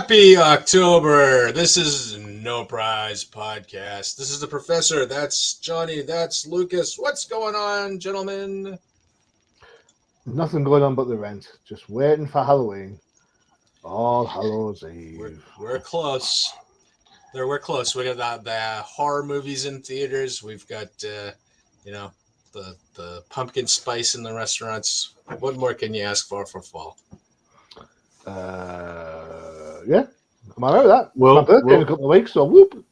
Happy October. This is No Prize Podcast. This is the professor. That's Johnny. That's Lucas. What's going on, gentlemen? Nothing going on but the rent. Just waiting for Halloween. All Hallows Eve. We're close. We're close. We got the horror movies in theaters. We've got the pumpkin spice in the restaurants. What more can you ask for fall? Yeah. I'm all right with that. Well, it's my birthday in a couple of weeks, so whoop.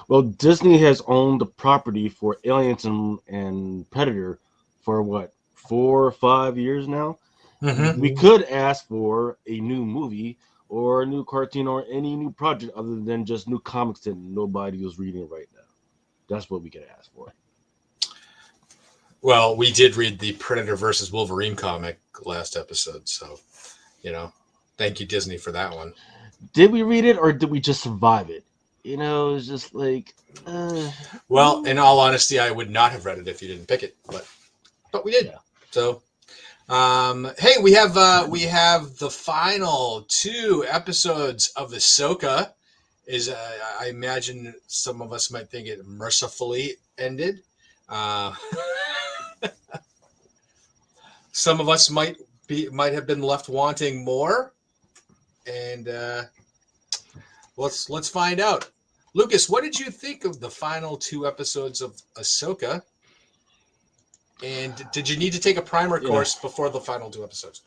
Well, Disney has owned the property for Aliens and Predator for what, 4 or 5 years now? Mm-hmm. We could ask for a new movie or a new cartoon or any new project other than just new comics that nobody is reading right now. That's what we could ask for. Well, we did read the Predator versus Wolverine comic last episode, so, thank you, Disney, for that one. Did we read it or did we just survive it? It's just like... Well, in all honesty, I would not have read it if you didn't pick it, but we did. Yeah. So, hey, we have the final 2 episodes of Ahsoka. I imagine some of us might think it mercifully ended. Some of us might have been left wanting more, and let's find out. Lucas, what did you think of the final 2 episodes of Ahsoka? And did you need to take a primer course before the final 2 episodes?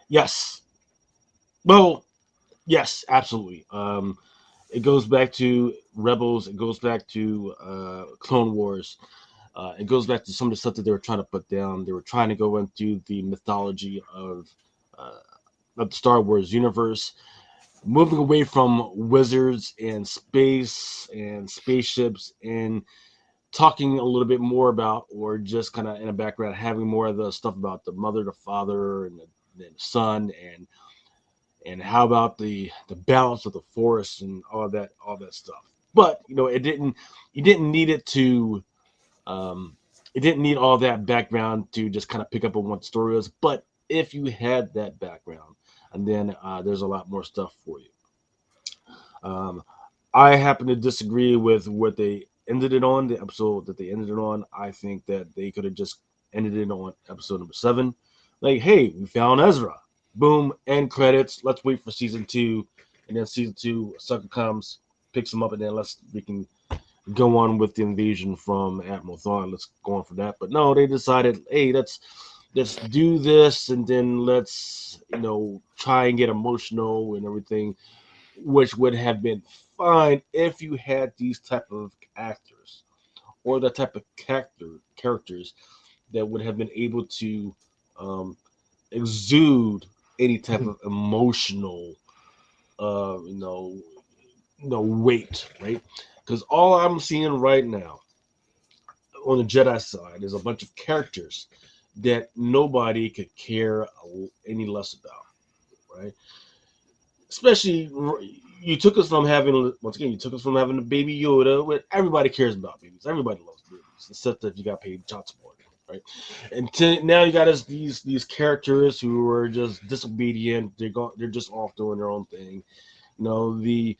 Yes. Well, yes, absolutely. It goes back to Rebels. It goes back to Clone Wars. It goes back to some of the stuff that they were trying to put down. They were trying to go into the mythology of the Star Wars universe, moving away from wizards and space and spaceships and talking a little bit more about, or just kind of in the background, having more of the stuff about the mother, the father, and the son, and how about the balance of the force and all that stuff. But it didn't. You didn't need it to. It didn't need all that background to just kind of pick up on what the story was. But if you had that background, and then there's a lot more stuff for you. I happen to disagree with what they ended it on, the episode that they ended it on. I think that they could have just ended it on episode number 7. Like, hey, we found Ezra. Boom, end credits. Let's wait for season 2. And then season 2, Sucker comes, picks him up, and then we can go on with the invasion from Admiral Thrawn. Let's go on for that. But no, they decided, hey, let's do this, and then let's try and get emotional and everything, which would have been fine if you had these type of actors or the type of characters that would have been able to exude any type of emotional weight, right? Because all I'm seeing right now on the Jedi side is a bunch of characters that nobody could care any less about, right? Especially, you took us from having a Baby Yoda, which everybody cares about babies. Everybody loves babies, except if you got paid child support, right? And now you got these characters who are just disobedient. They're just off doing their own thing. The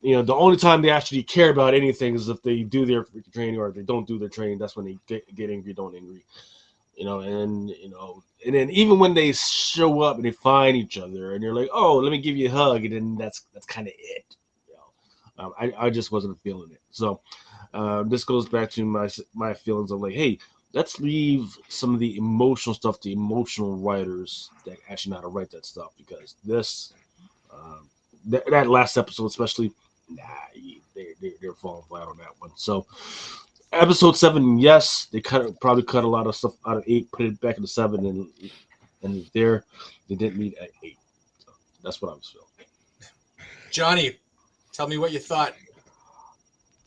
only time they actually care about anything is if they do their training, or if they don't do their training. That's when they get angry, don't angry. And then even when they show up and they find each other, and you're like, oh, let me give you a hug, and then that's kind of it. I just wasn't feeling it. So this goes back to my feelings of like, hey, let's leave some of the emotional stuff to emotional writers that actually know how to write that stuff, because this that last episode especially, they're falling flat on that one. So episode 7, yes, they probably cut a lot of stuff out of 8, put it back into 7, and there they didn't need 8. So that's what I was feeling. Johnny, tell me what you thought.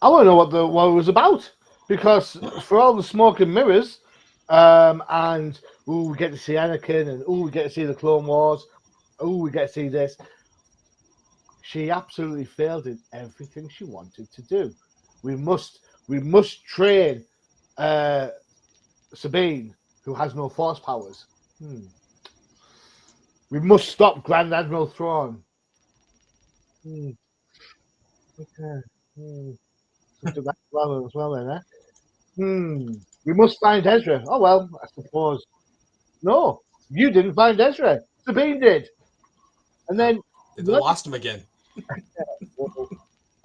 I want to know what it was about, because for all the smoke and mirrors, and we get to see Anakin, and we get to see the Clone Wars, we get to see this. She absolutely failed in everything she wanted to do. We must train Sabine, who has no force powers. We must stop Grand Admiral Thrawn. Hmm. Okay. So do that well as well then, eh? We must find Ezra. Oh well, I suppose. No, you didn't find Ezra. Sabine did. And Oh, then they what? lost him again.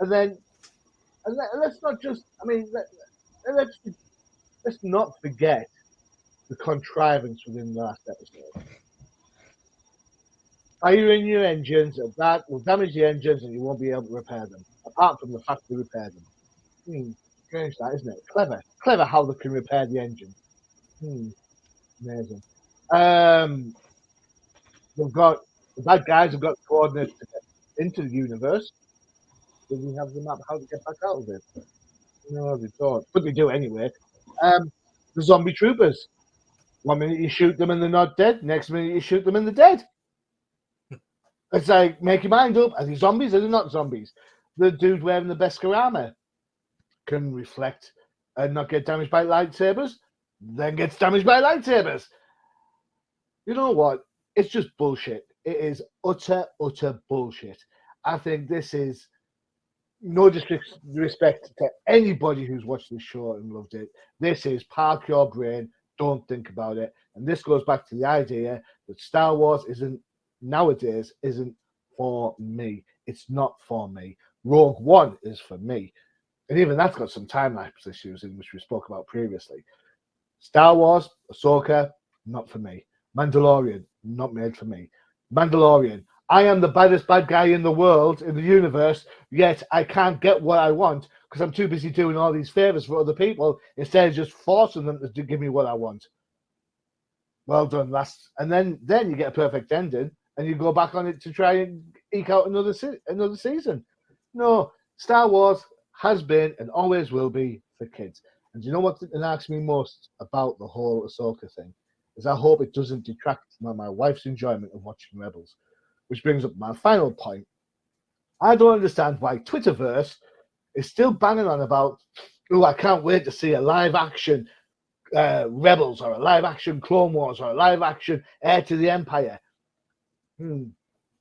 And then let's not just. I mean, let's not forget the contrivance within the last episode. Firing your engines, that will damage the engines, and you won't be able to repair them. Apart from the factory repair them. Strange that, isn't it? Clever how they can repair the engine. Amazing. Um, they've got the bad guys have got coordinates to get into the universe. Do we have the map how to get back out of it? No, they don't. But they do anyway. Um, the zombie troopers. 1 minute you shoot them and they're not dead. Next minute you shoot them and they're dead. It's like, make your mind up. Are they zombies or are they not zombies? The dude wearing the Beskar armor can reflect and not get damaged by lightsabers, then gets damaged by lightsabers. You know what? It's just bullshit. It is utter bullshit. I think this is no disrespect to anybody who's watched this show and loved it. This is park your brain, don't think about it. And this goes back to the idea that Star Wars isn't for me. It's not for me. Rogue One is for me. And even that's got some time lapse issues in which we spoke about previously. Star Wars, Ahsoka, not for me. Mandalorian, not made for me. Mandalorian, I am the baddest bad guy in the world, in the universe, yet I can't get what I want because I'm too busy doing all these favors for other people instead of just forcing them to give me what I want. Well done, last. And then you get a perfect ending and you go back on it to try and eke out another season. No, Star Wars has been and always will be for kids. And you know what annoys me most about the whole Ahsoka thing? Is I hope it doesn't detract from my wife's enjoyment of watching Rebels. Which brings up my final point. I don't understand why Twitterverse is still banging on about, oh, I can't wait to see a live action Rebels or a live action Clone Wars or a live action Heir to the Empire.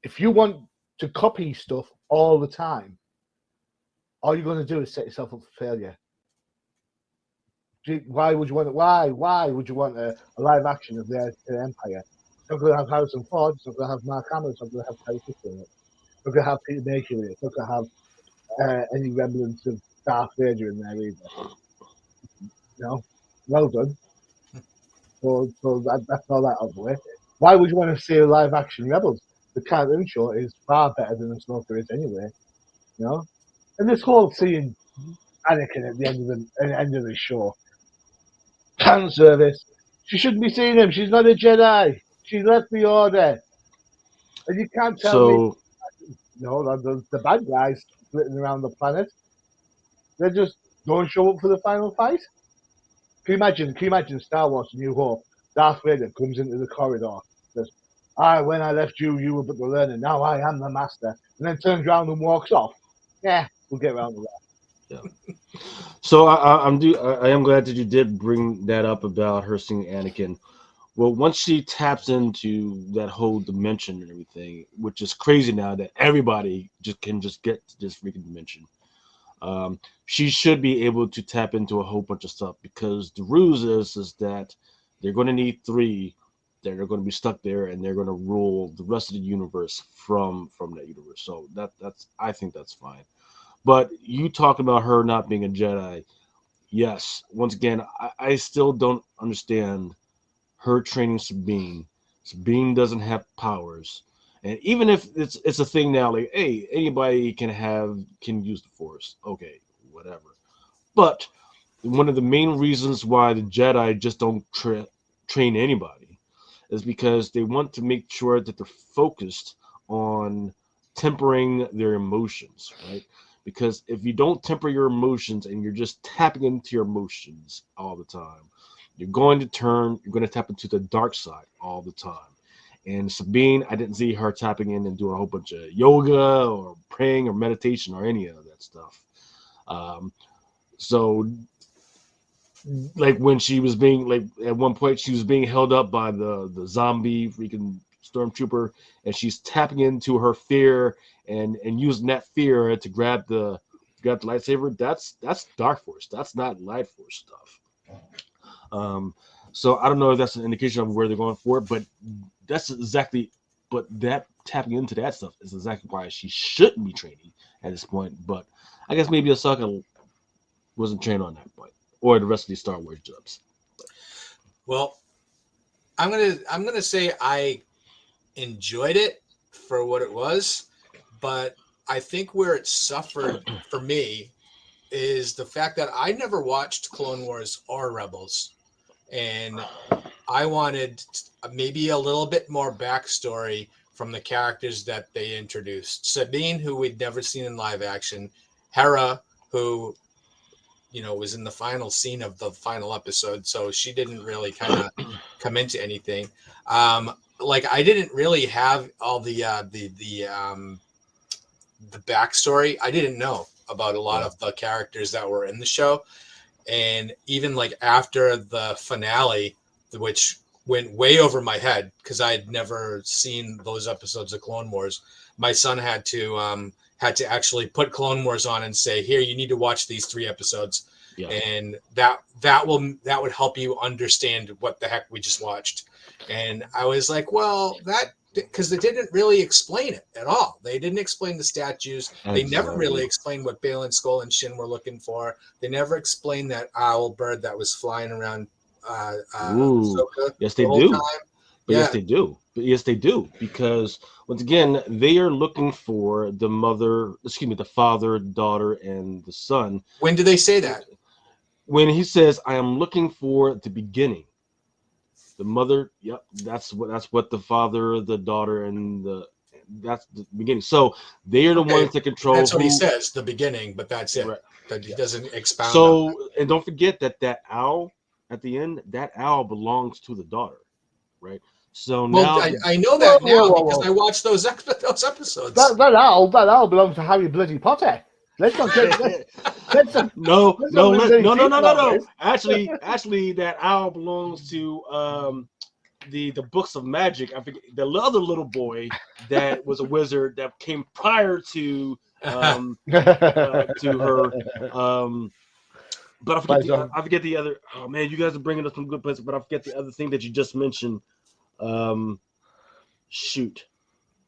If you want to copy stuff all the time, all you're going to do is set yourself up for failure. Why would you want it? Why would you want a live action of the Heir to the Empire? It's not going to have Harrison Ford. It's not going to have Mark Hamill. It's not going to have Carrie Fisher in it. It's not going to have Peter Baker in it. It's not going to have any remnants of Darth Vader in there either. Well done. So that's all that out of the way. Why would you want to see a live action Rebels? The cartoon show is far better than the Smoker is anyway. And this whole seeing Anakin at the end of the show, fan service. She shouldn't be seeing him. She's not a Jedi. She left the Order, and you can't tell me So the bad guys flitting around the planet. They just don't show up for the final fight. Can you imagine Star Wars: A New Hope? Darth Vader comes into the corridor, says, when I left you, you were but the learner. Now I am the master. And then turns around and walks off. Yeah, we'll get around to that. yeah. So I am glad that you did bring that up about her seeing Anakin. Well, once she taps into that whole dimension and everything, which is crazy now that everybody can get to this freaking dimension. She should be able to tap into a whole bunch of stuff because the ruse is that they're going to need three that are going to be stuck there and they're going to rule the rest of the universe from that universe. So that's I think that's fine. But you talk about her not being a Jedi. Yes, once again, I still don't understand her training Sabine. Sabine doesn't have powers. And even if it's a thing now, like, hey, anybody can use the Force. Okay, whatever. But one of the main reasons why the Jedi just don't train anybody is because they want to make sure that they're focused on tempering their emotions, right? Because if you don't temper your emotions and you're just tapping into your emotions all the time, you're going to tap into the dark side all the time. And Sabine, I didn't see her tapping in and doing a whole bunch of yoga or praying or meditation or any of that stuff. So, like when she was being like at one point she was being held up by the zombie freaking stormtrooper, and she's tapping into her fear and using that fear to grab the lightsaber, that's Dark Force. That's not Light Force stuff. So I don't know if that's an indication of where they're going for it, but that's exactly. But that tapping into that stuff is exactly why she shouldn't be training at this point. But I guess maybe Ahsoka wasn't trained on that point, or the rest of these Star Wars jobs. Well, I'm gonna say I enjoyed it for what it was, but I think where it suffered for me is the fact that I never watched Clone Wars or Rebels, and I wanted maybe a little bit more backstory from the characters that they introduced. Sabine, who we'd never seen in live action, Hera, who was in the final scene of the final episode, so she didn't really kind of come into anything. Like I didn't really have all the backstory. I didn't know about a lot of the characters that were in the show, and even like after the finale, which went way over my head because I had never seen those episodes of Clone Wars. My son had to actually put Clone Wars on and say, "Here, you need to watch these 3 episodes," and that would help you understand what the heck we just watched. And I was like, "Well, that." Because they didn't really explain it at all. They didn't explain the statues. They never really explained what Balin, Skull, and Shin were looking for. They never explained that owl bird that was flying around Ahsoka Yes, the they whole do. time. But yes, they do. But yes, they do. Because once again, they are looking for the father, daughter, and the son. When do they say that? When he says, "I am looking for the beginning." The mother, yep, that's what the father, the daughter, and that's the beginning. So they are the ones that control. That's what he says, the beginning, but that's it. Right. That he doesn't expound. So, and don't forget that owl at the end, that owl belongs to the daughter, right? So now I know that because I watched those episodes. That owl belongs to Harry bloody Potter. Let's not get no. Actually, that owl belongs to the books of magic. I forget the other little boy that was a wizard that came prior to her. But I forget the other. Oh man, you guys are bringing us some good places. But I forget the other thing that you just mentioned. Shoot.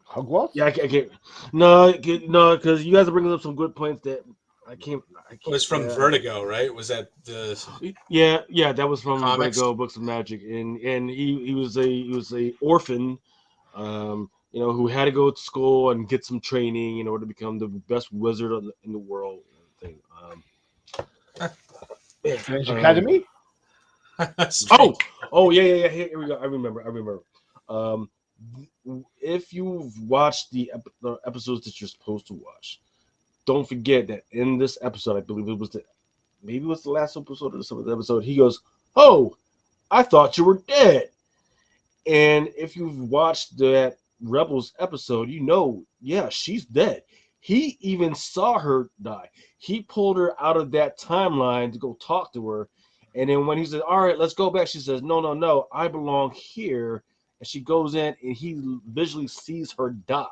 Hogwarts? Yeah, I can't. No, because you guys are bringing up some good points that I can't. It was from Vertigo, right? Was that the? Yeah, that was from comics? Vertigo Books of Magic, and he was a orphan, who had to go to school and get some training in order to become the best wizard in the world. French Academy. Yeah. Here we go. I remember. If you've watched the episodes that you're supposed to watch, don't forget that in this episode, I believe it was the last episode or some of the episode, he goes, "Oh, I thought you were dead." And if you've watched that Rebels episode, yeah, she's dead. He even saw her die. He pulled her out of that timeline to go talk to her. And then when he said, "All right, let's go back," she says, No, I belong here. And she goes in and he visually sees her die.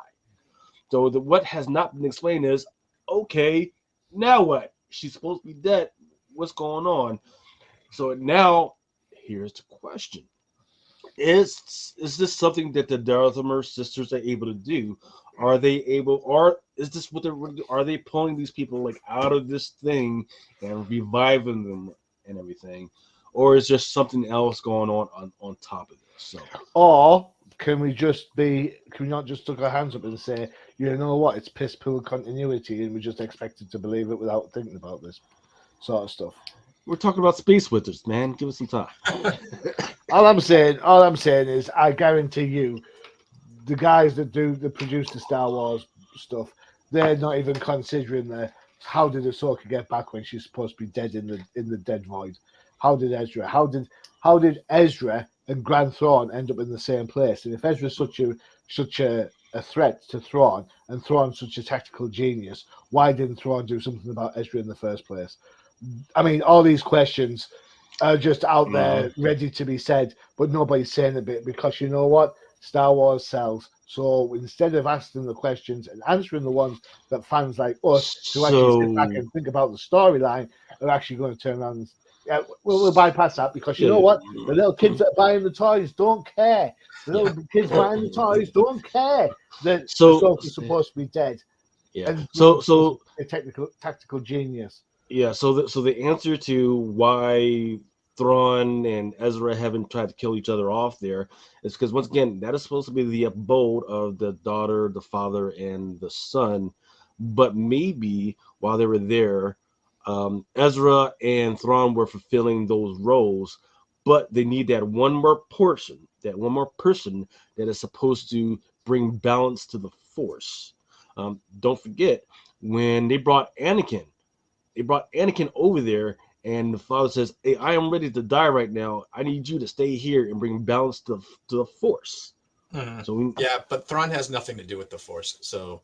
So what has not been explained is, okay, now what? She's supposed to be dead. What's going on? So now, here's the question. Is this something that the Darthamer sisters are able to do? Are they able, or is this what are they pulling these people like out of this thing and reviving them and everything? Or is there something else going on top of this? So, or can we not just stick our hands up and say, you know what, it's piss poor continuity, and we just expected to believe it without thinking about this sort of stuff? We're talking about space wizards, man. Give us some time. All I'm saying is, I guarantee you, the guys that produce the Star Wars stuff, they're not even considering how did Ahsoka get back when she's supposed to be dead in the dead void? How did Ezra? How did Ezra and Grand Thrawn end up in the same place? And if Ezra's such a threat to Thrawn, and Thrawn's such a tactical genius, why didn't Thrawn do something about Ezra in the first place? I mean, all these questions are just out there ready to be said, but nobody's saying a bit because you know what? Star Wars sells. So instead of asking the questions and answering the ones that fans like us who actually sit back So and think about the storyline are actually going to turn around and yeah, we'll bypass that because you yeah, know what? The little kids that are buying the toys don't care. The Yeah. little kids buying the toys don't care that so Ahsoka's supposed to be dead yeah, and so Thrawn's supposed to so be a tactical genius. yeah, so the answer to why Thrawn and Ezra haven't tried to kill each other off there is because once again that is supposed to be the abode of the daughter, the father, and the son. But maybe while they were there, Ezra and Thrawn were fulfilling those roles, but they need that one more person that is supposed to bring balance to the Force. Don't forget when they brought Anakin over there, and the father says, "Hey, I am ready to die right now. I need you to stay here and bring balance to the Force." Mhm. So we, Yeah, but Thrawn has nothing to do with the Force, so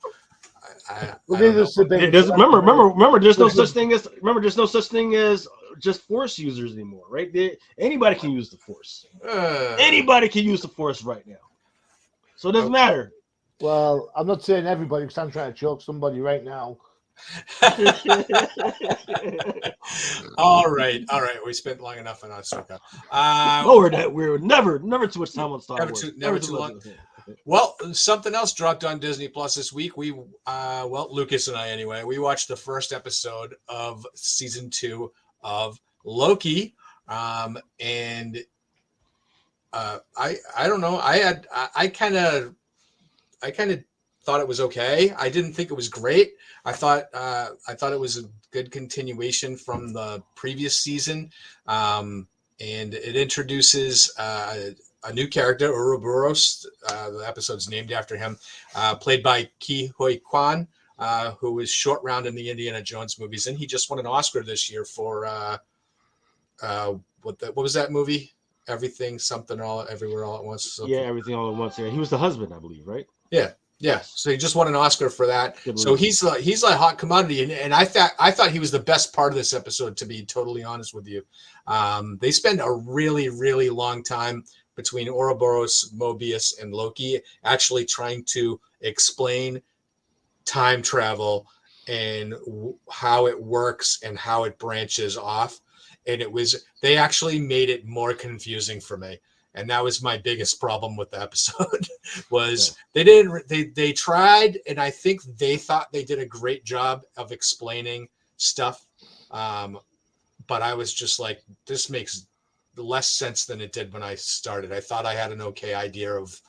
Well, I they don't know. just a bit. there's, remember, there's no There's such a- thing as there's no such thing as just Force users anymore, right? Anybody can use the Force. Uh, Anybody can use the Force right now, so it doesn't matter. Well, I'm not saying everybody because I'm trying to choke somebody right now. all right, all right. We spent long enough on Ahsoka. We're never too much time on Star Never Wars. never too long. Well, something else dropped on Disney Plus this week. Lucas and I anyway, we watched the first episode of season 2 of Loki, and I don't know. I kind of thought it was okay. I didn't think it was great. I thought it was a good continuation from the previous season, and it introduces a new character, Ouroboros. The episode's named after him, played by Ke Huy Quan, who was Short Round in the Indiana Jones movies, and he just won an Oscar this year for what was that movie? Everything, something, all, everywhere, all at once. Yeah, Something. everything all at once. Yeah, he was the husband, I believe, right? Yeah, yeah. Yes, So he just won an Oscar for that. good So movie. he's a hot commodity, and I thought he was the best part of this episode. To be totally honest with you, they spend a really long time between Ouroboros, Mobius, and Loki actually trying to explain time travel and how it works and how it branches off. And they actually made it more confusing for me. And that was my biggest problem with the episode was they tried, and I think they thought they did a great job of explaining stuff. But I was just like, this makes less sense than it did when I started. I thought I had an okay idea of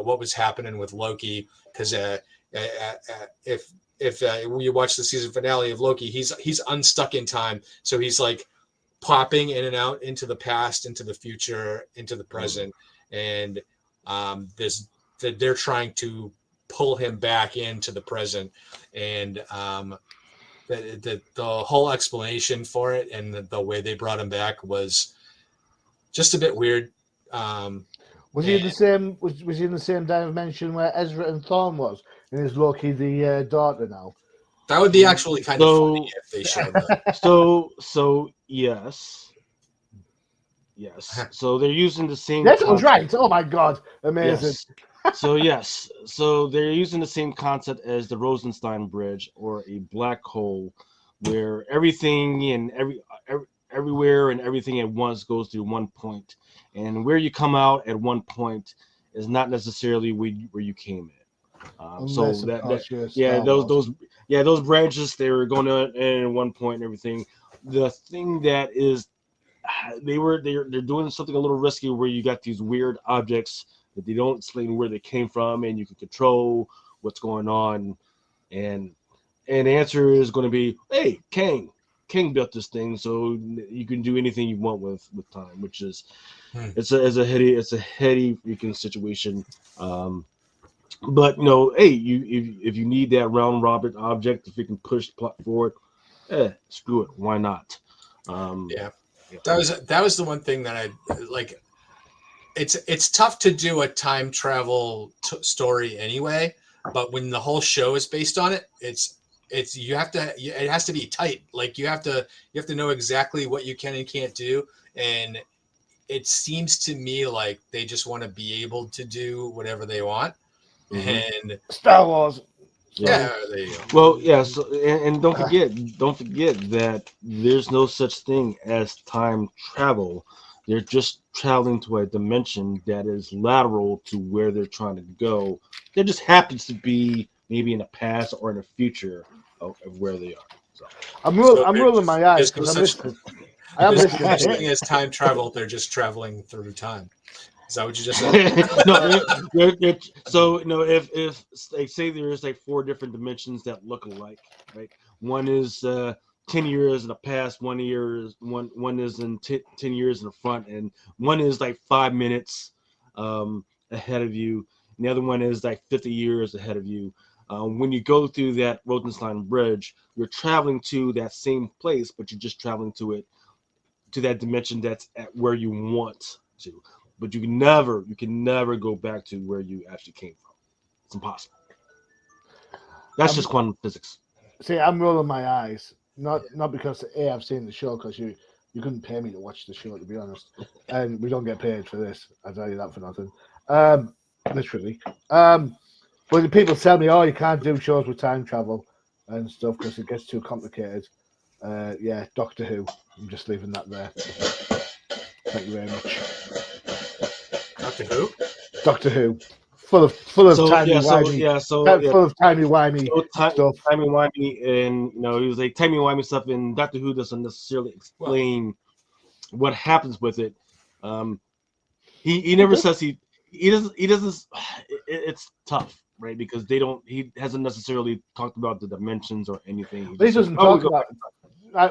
what was happening with Loki because if you watch the season finale of Loki, he's unstuck in time, so he's like popping in and out into the past, into the future, into the present, and they're trying to pull him back into the present, and the whole explanation for it and the way they brought him back was just a bit weird. Was he And in the same? Was he in the same dimension where Ezra and Thorn was? And is Loki the daughter now? that would be actually kind of funny So, if they showed that. so yes. So they're using the same Yes, I was right. concept. Oh my god, amazing! Yes. So they're using the same concept as the Rosenstein Bridge or a black hole, where everything and everywhere and everything at once goes through one point, and where you come out at one point is not necessarily where you came in. Unless, So of that course, you're yeah, Star Wars. those branches they were going to in at one point and everything. The thing that is they're doing something a little risky where you got these weird objects that they don't explain where they came from and you can control what's going on, and the answer is going to be, hey, King built this thing, so you can do anything you want with time, which is it's a heady freaking situation. But hey, if you need that round robin object, if you can push the plot forward, screw it, why not? um Yeah, yeah. that was the one thing that I like. It's tough to do a time travel story anyway, but when the whole show is based on it, it's it has to be tight. Like you have to know exactly what you can and can't do, and it seems to me like they just want to be able to do whatever they want. and Star Wars. yeah, there you go. Well, yeah. So, and don't forget that there's no such thing as time travel. They're just traveling to a dimension that is lateral to where they're trying to go. There just happens to be maybe in the past or in the future of where they are. So I'm So rolling my eyes there's no because such I am there's no listening. such thing as time travel. They're just traveling through time. Is that what you just said? no, so if like say there's like 4 different dimensions that look alike, right? One is 10 years in the past, one is in 10 years in the front, and one is like 5 minutes ahead of you, and the other one is like 50 years ahead of you. When you go through that Rotenstein Bridge, you're traveling to that same place, but you're just traveling to that dimension that's at where you want to. But you can never go back to where you actually came from. It's impossible. That's just quantum physics. See, I'm rolling my eyes, not because I've seen the show, because you couldn't pay me to watch the show, to be honest, and we don't get paid for this. I tell you that for nothing. Literally. But the people tell me, oh, you can't do shows with time travel and stuff because it gets too complicated. Yeah, Doctor Who. I'm just leaving that there. Thank you very much. Doctor Who? Doctor Who. Full of timey-wimey. Full of timey-wimey stuff. Timey-wimey, and he was like timey-wimey stuff, and Doctor Who doesn't necessarily explain what happens with it. He never says he doesn't. It's tough, right? Because he hasn't necessarily talked about the dimensions or anything. He doesn't talk about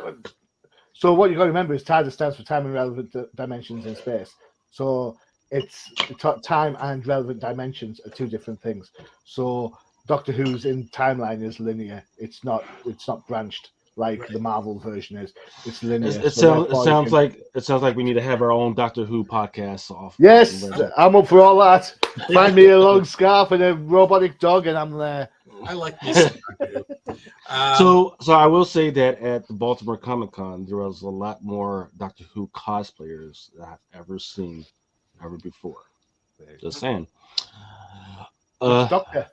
it. So what you got to remember is TIDA stands for time and relevant dimensions in space. So it's time and relevant dimensions are 2 different things. So Doctor Who's in timeline is linear. It's not branched like the Marvel version is. It's linear. It sounds like we need to have our own Doctor Who podcast off. Yes, I'm up for all that. Find me a long scarf and a robotic dog, and I'm there. I like me some Doctor Who. So I will say that at the Baltimore Comic Con, there was a lot more Doctor Who cosplayers that I've ever seen ever before. Just saying. Doctor.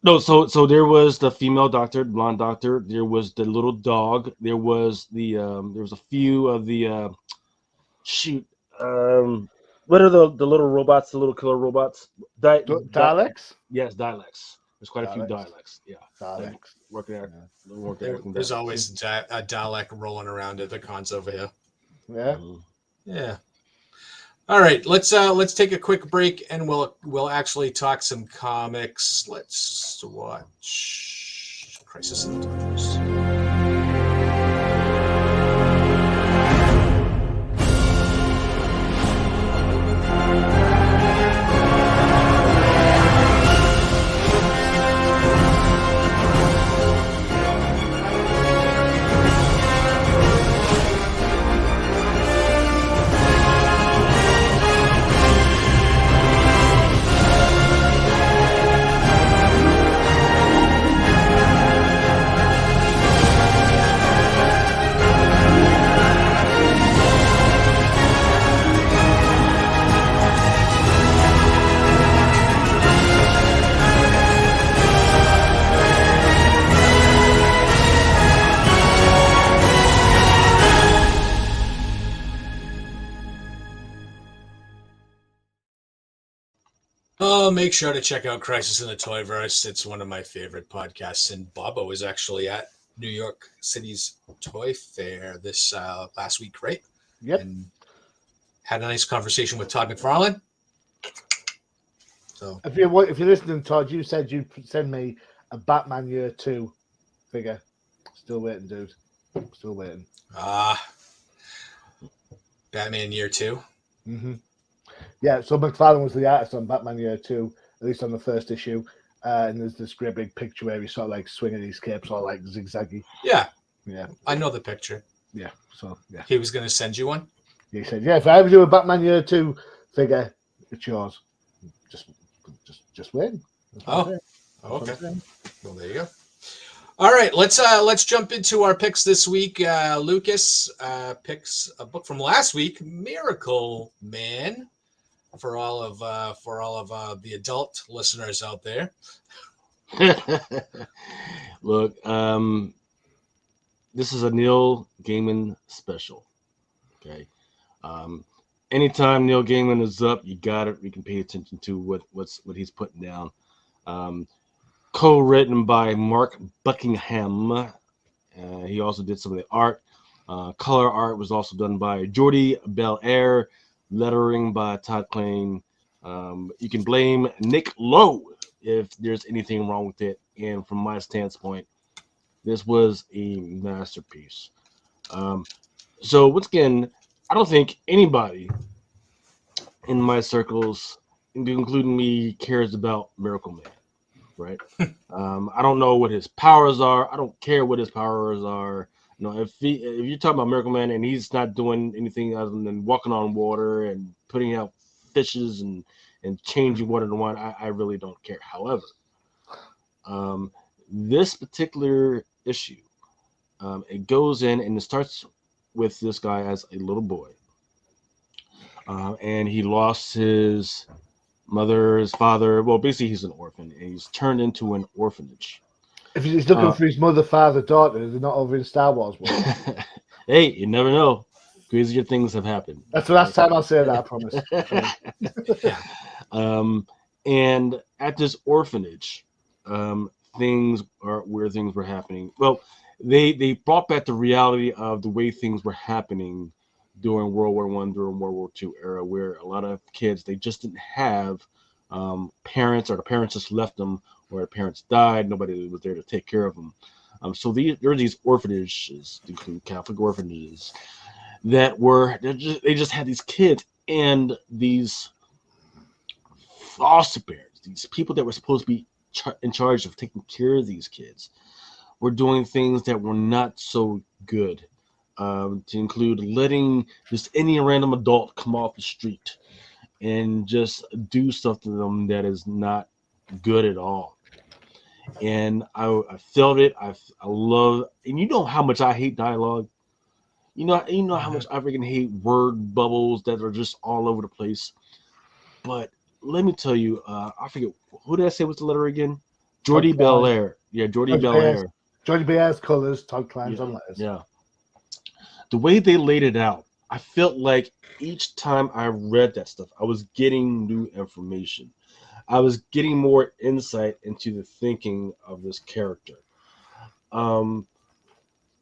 No, so there was the female doctor, blonde doctor. There was the little dog. There was there was a few of the what are the little robots, the little killer robots? Daleks? Yes, Daleks. There's quite a few Daleks. Yeah. Daleks. There's always a Dalek rolling around at the cons over here. Yeah. Yeah. All right, let's take a quick break, and we'll actually talk some comics. Let's watch Crisis in the Universe. Oh, make sure to check out Crisis in the Toyverse. It's one of my favorite podcasts, and Bobo was actually at New York City's Toy Fair this last week, right? Yep. And had a nice conversation with Todd McFarlane. So, if you're listening, Todd, you said you'd send me a Batman Year 2 figure. Still waiting, dude. Still waiting. Batman Year 2. Mm-hmm. Yeah, so McFarlane was the artist on Batman Year 2, at least on the first issue. And there's this great big picture where he's sort of like swinging his capes all like zigzaggy. Yeah. Yeah. I know the picture. Yeah. So, yeah. He was going to send you one? He said, yeah, if I ever do a Batman Year 2 figure, it's yours. Just win. Oh, okay. Well, there you go. All right, let's jump into our picks this week. Lucas picks a book from last week, Miracle Man. for all of the adult listeners out there. Look, this is a Neil Gaiman special. Okay. Um, anytime Neil Gaiman is up, you got it. We can pay attention to what he's putting down. Um, co-written by Mark Buckingham. He also did some of the art. Color art was also done by Jordi Belair. Lettering by Todd Klein. You can blame Nick Lowe if there's anything wrong with it. And from my standpoint, this was a masterpiece. So once again, I don't think anybody in my circles, including me, cares about Miracle Man, right? I don't know what his powers are. I don't care what his powers are. You know, if you're talking about Miracle Man and he's not doing anything other than walking on water and putting out fishes and changing water to wine, I really don't care. However, this particular issue, it goes in and it starts with this guy as a little boy. And he lost his mother, his father. Well, basically, he's an orphan, and he's turned into an orphanage. If he's looking for his mother, father, daughter, they're not over in Star Wars world. Hey, you never know. Crazier things have happened. That's the last time I'll say that, I promise. And at this orphanage, things are where things were happening. Well, they brought back the reality of the way things were happening during World War I, during World War II era, where a lot of kids, they just didn't have parents, or the parents just left them, or the parents died. Nobody was there to take care of them. So there are these orphanages, including Catholic orphanages, that they just had these kids and these foster parents, these people that were supposed to be in charge of taking care of these kids, were doing things that were not so good. To include letting just any random adult come off the street and just do stuff to them that is not good at all. And I felt it. I love, and you know how much I hate dialogue. You know how much I freaking hate word bubbles that are just all over the place. But let me tell you, I forget, who did I say was the letter again? Jordi Belair. Yeah, Jordi Belair. Jordi Belair's colors, Todd Klein's on letters. Yeah. The way they laid it out, I felt like each time I read that stuff, I was getting new information. I was getting more insight into the thinking of this character.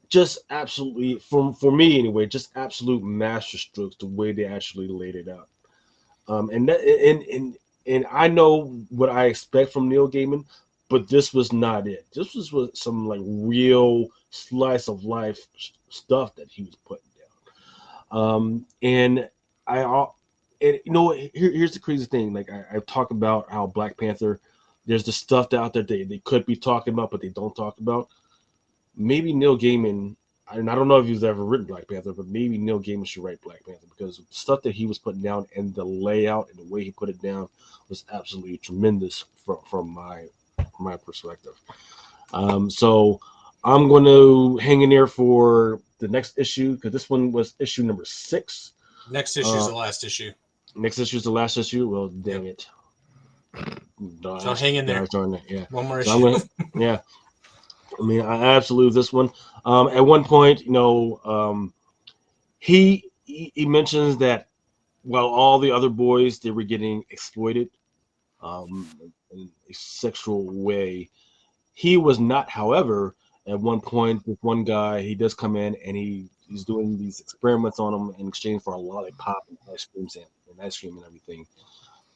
Just absolutely, for me anyway, just absolute masterstrokes the way they actually laid it out. And I know what I expect from Neil Gaiman, but this was not it. This was some like real slice of life stuff that he was putting down. And here's the crazy thing. Like I talk about how Black Panther, there's the stuff out there they could be talking about, but they don't talk about. Maybe Neil Gaiman, and I don't know if he's ever written Black Panther, but maybe Neil Gaiman should write Black Panther, because the stuff that he was putting down and the layout and the way he put it down was absolutely tremendous from my perspective. So I'm going to hang in there for the next issue, because this one was issue number 6. Next issue is the last issue. Next issue is the last issue. Well, dang it. So hang in there. Yeah. One more issue. Yeah. I mean, I absolutely this one. At one point, he mentions that while all the other boys, they were getting exploited in a sexual way, he was not. However, at one point, with one guy, he does come in and he's doing these experiments on him in exchange for a lollipop and ice cream and everything.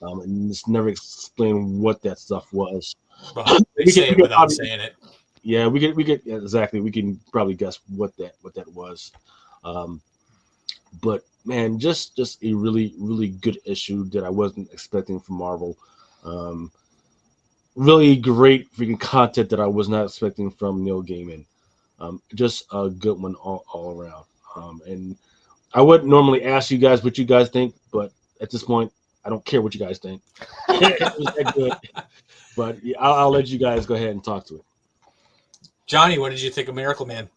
And it's never explained what that stuff was. Well, they say it without saying it. Yeah, we get exactly. We can probably guess what that was. But man, just a really, really good issue that I wasn't expecting from Marvel. Really great freaking content that I was not expecting from Neil Gaiman. Just a good one all around. And I wouldn't normally ask you guys what you guys think, but at this point, I don't care what you guys think. It was that good. But yeah, I'll let you guys go ahead and talk to it. Johnny, what did you think of Miracle Man?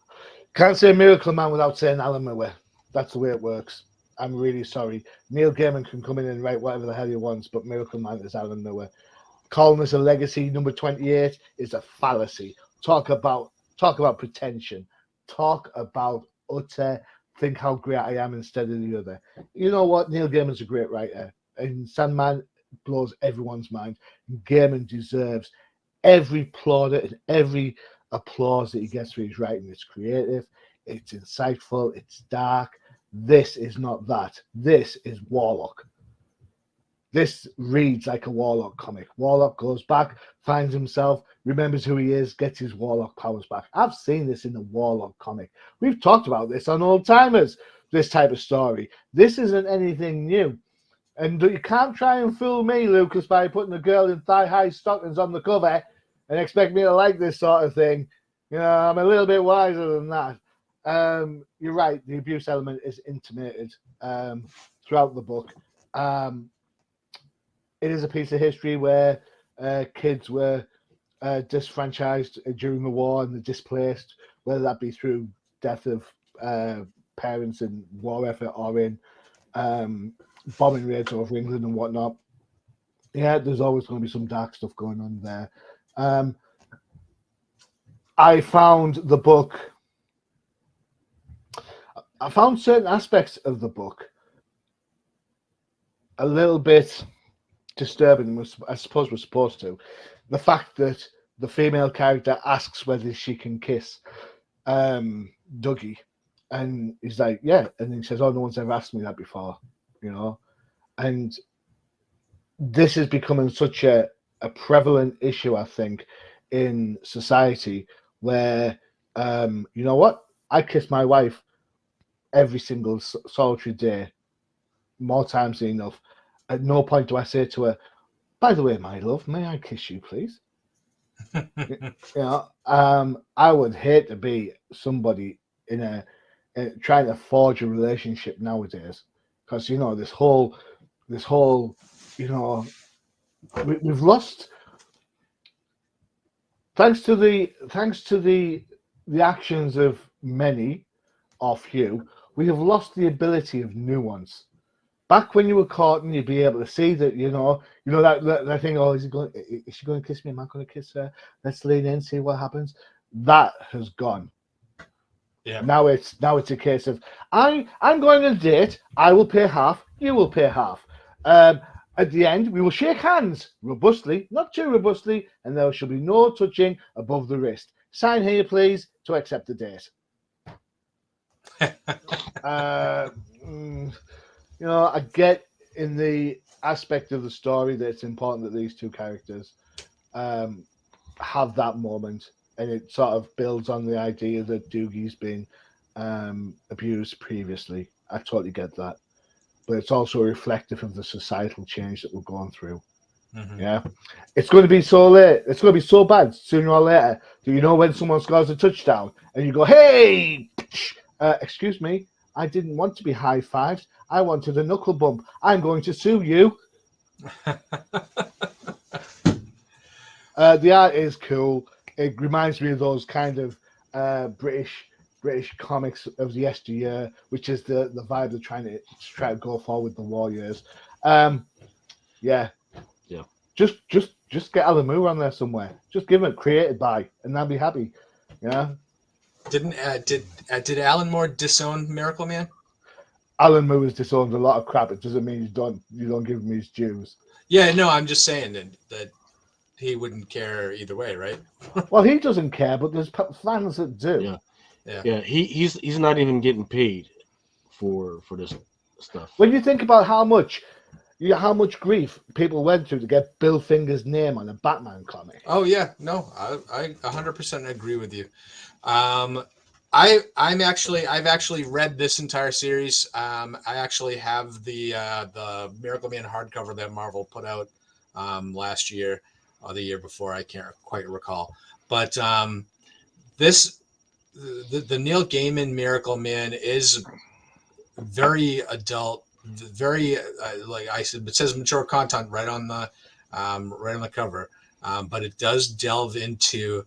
Can't say Miracle Man without saying Alan Moore. That's the way it works. I'm really sorry. Neil Gaiman can come in and write whatever the hell he wants, but Miracle Man is Alan Moore. Calling this a legacy number 28 is a fallacy. Talk about pretension. Talk about utter think how great I am instead of the other. You know what? Neil Gaiman's a great writer, and Sandman blows everyone's mind. Gaiman deserves every plaudit and every applause that he gets for his writing. It's creative, it's insightful, it's dark. This is not that. This is Warlock. This reads like a Warlock comic. Warlock goes back, finds himself, remembers who he is, gets his Warlock powers back. I've seen this in the Warlock comic. We've talked about this on Old Timers, this type of story. This isn't anything new. And you can't try and fool me, Lucas, by putting a girl in thigh-high stockings on the cover and expect me to like this sort of thing. You know, I'm a little bit wiser than that. You're right. The abuse element is intimated throughout the book. It is a piece of history where kids were disfranchised during the war and they're displaced, whether that be through death of parents in war effort or in bombing raids over England and whatnot. Yeah, there's always going to be some dark stuff going on there. I found certain aspects of the book a little bit disturbing. I suppose we're supposed to. The fact that the female character asks whether she can kiss Dougie, and he's like, yeah, and he says, oh, no one's ever asked me that before, you know. And this is becoming such a prevalent issue, I think, in society, where you know what, I kiss my wife every single solitary day, more times than enough. At no point do I say to her, by the way, my love, may I kiss you, please? You know, I would hate to be somebody in trying to forge a relationship nowadays, because you know this whole you know, we've lost, thanks to the actions of many of you, we have lost the ability of nuance. Back when you were courting, you'd be able to see that, you know that thing. Oh, is she going to kiss me? Am I going to kiss her? Let's lean in, see what happens. That has gone. Yeah. Now it's a case of I'm going on a date. I will pay half. You will pay half. At the end, we will shake hands robustly, not too robustly, and there shall be no touching above the wrist. Sign here, please, to accept the date. You know, I get in the aspect of the story that it's important that these two characters have that moment, and it sort of builds on the idea that Doogie's been abused previously. I totally get that. But it's also reflective of the societal change that we're going through. Mm-hmm. Yeah. It's going to be so late. It's going to be so bad sooner or later. Do you know when someone scores a touchdown and you go, hey, excuse me, I didn't want to be high-fived. I wanted a knuckle bump. I'm going to sue you. The art is cool. It reminds me of those kind of British comics of the yesteryear, which is the vibe they're trying to go for with the Warriors. Yeah. Just get Alan Moore on there somewhere. Just give it created by, and I'll be happy. Yeah. Did Alan Moore disown Miracle Man? Alan Moore has disowned a lot of crap. It doesn't mean you don't give him his dues. Yeah, no, I'm just saying that he wouldn't care either way, right? Well, he doesn't care, but there's fans that do. Yeah. He's not even getting paid for this stuff. When you think about how much grief people went through to get Bill Finger's name on a Batman comic. Oh yeah, no, I 100% agree with you. I've actually read this entire series. I actually have the Miracle Man hardcover that Marvel put out last year or the year before. I can't quite recall, but the Neil Gaiman Miracle Man is very adult, very like I said, it says mature content right on the cover, but it does delve into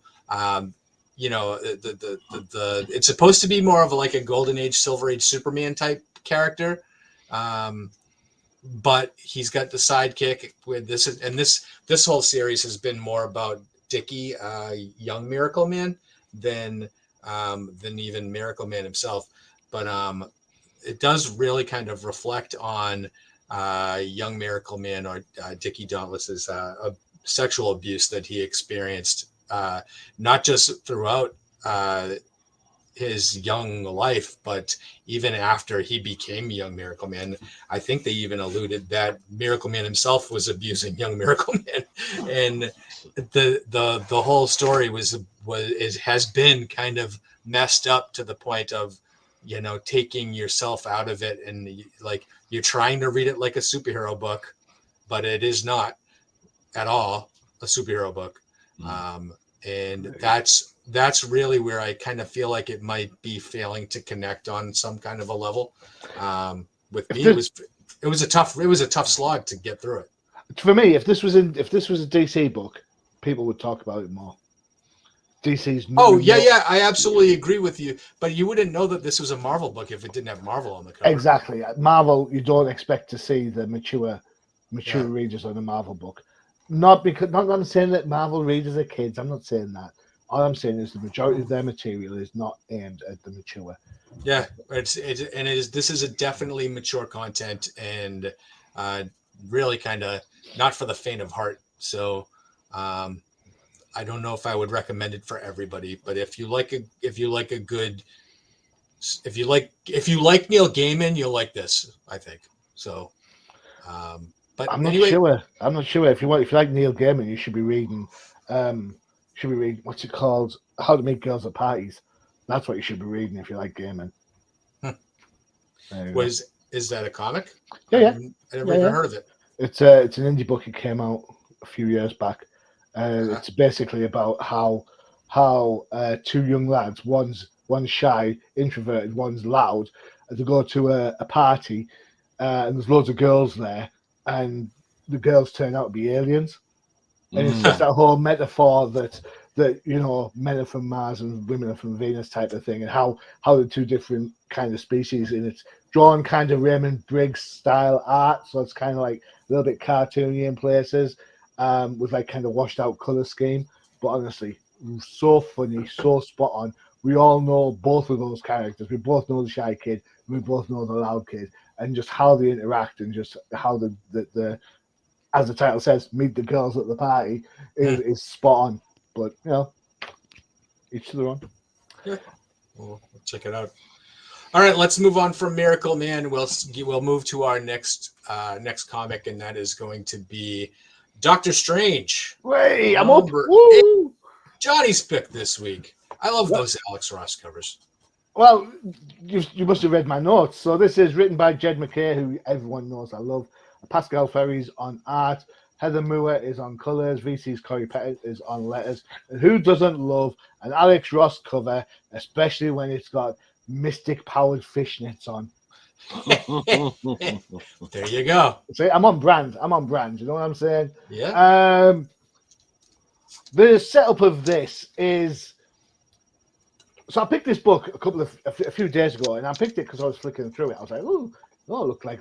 you know, the it's supposed to be more of like a Golden Age, Silver Age Superman type character, But he's got the sidekick with this, and this whole series has been more about Dickie, young Miracle Man, than even Miracle Man himself. But it does really kind of reflect on young Miracle Man, or Dickie Dauntless's sexual abuse that he experienced, not just throughout his young life, but even after he became young Miracle Man. I think they even alluded that Miracle Man himself was abusing young Miracle Man, and the whole story has been kind of messed up to the point of, taking yourself out of it, and like you're trying to read it like a superhero book, but it is not at all a superhero book. And that's really where I kind of feel like it might be failing to connect on some kind of a level. With me, it was a tough slog to get through it. For me, if this was a DC book, people would talk about it more. DC's yeah, I absolutely agree with you, but you wouldn't know that this was a Marvel book if it didn't have Marvel on the cover. Exactly. Marvel, you don't expect to see the mature readers on a Marvel book. Not I'm saying that Marvel readers are kids. I'm not saying that. All I'm saying is the majority of their material is not aimed at the mature. Yeah, this is a definitely mature content, and really kind of not for the faint of heart. So I don't know if I would recommend it for everybody, but if you like Neil Gaiman, you'll like this, I think. So but I'm not anyway, sure. I'm not sure. If you like Neil Gaiman, you should be reading what's it called? How to Meet Girls at Parties. That's what you should be reading if you like Gaiman. Is that a comic? Yeah. I never even heard of it. It's an indie book. It came out a few years back. It's basically about how two young lads, one's shy, introverted, one's loud, they go to a party, and there's loads of girls there, and the girls turn out to be aliens. And it's just that whole metaphor that men are from Mars and women are from Venus type of thing, and how the two different kind of species, and it's drawn kind of Raymond Briggs style art, so it's kind of like a little bit cartoony in places, with like kind of washed out color scheme. But honestly, so funny, so spot on. We all know both of those characters. We both know the shy kid. We both know the loud kid, and just how they interact, and just how the as the title says, meet the girls at the party is spot on. But each to their own. Yeah, we'll check it out. All right, let's move on from Miracle Man. We'll move to our next comic, and that is going to be Doctor Strange. Hey, I'm up. Woo! Johnny's pick this week. I love those Alex Ross covers. Well, you must have read my notes. So this is written by Jed McKay, who everyone knows I love. Pascal Ferry's on art. Heather Moore is on colours. VC's Corey Pettit is on letters. And who doesn't love an Alex Ross cover, especially when it's got mystic-powered fishnets on? There you go. See, I'm on brand. You know what I'm saying? Yeah. The setup of this is... So I picked this book a few days ago, and I picked it because I was flicking through it. I was like, oh, look like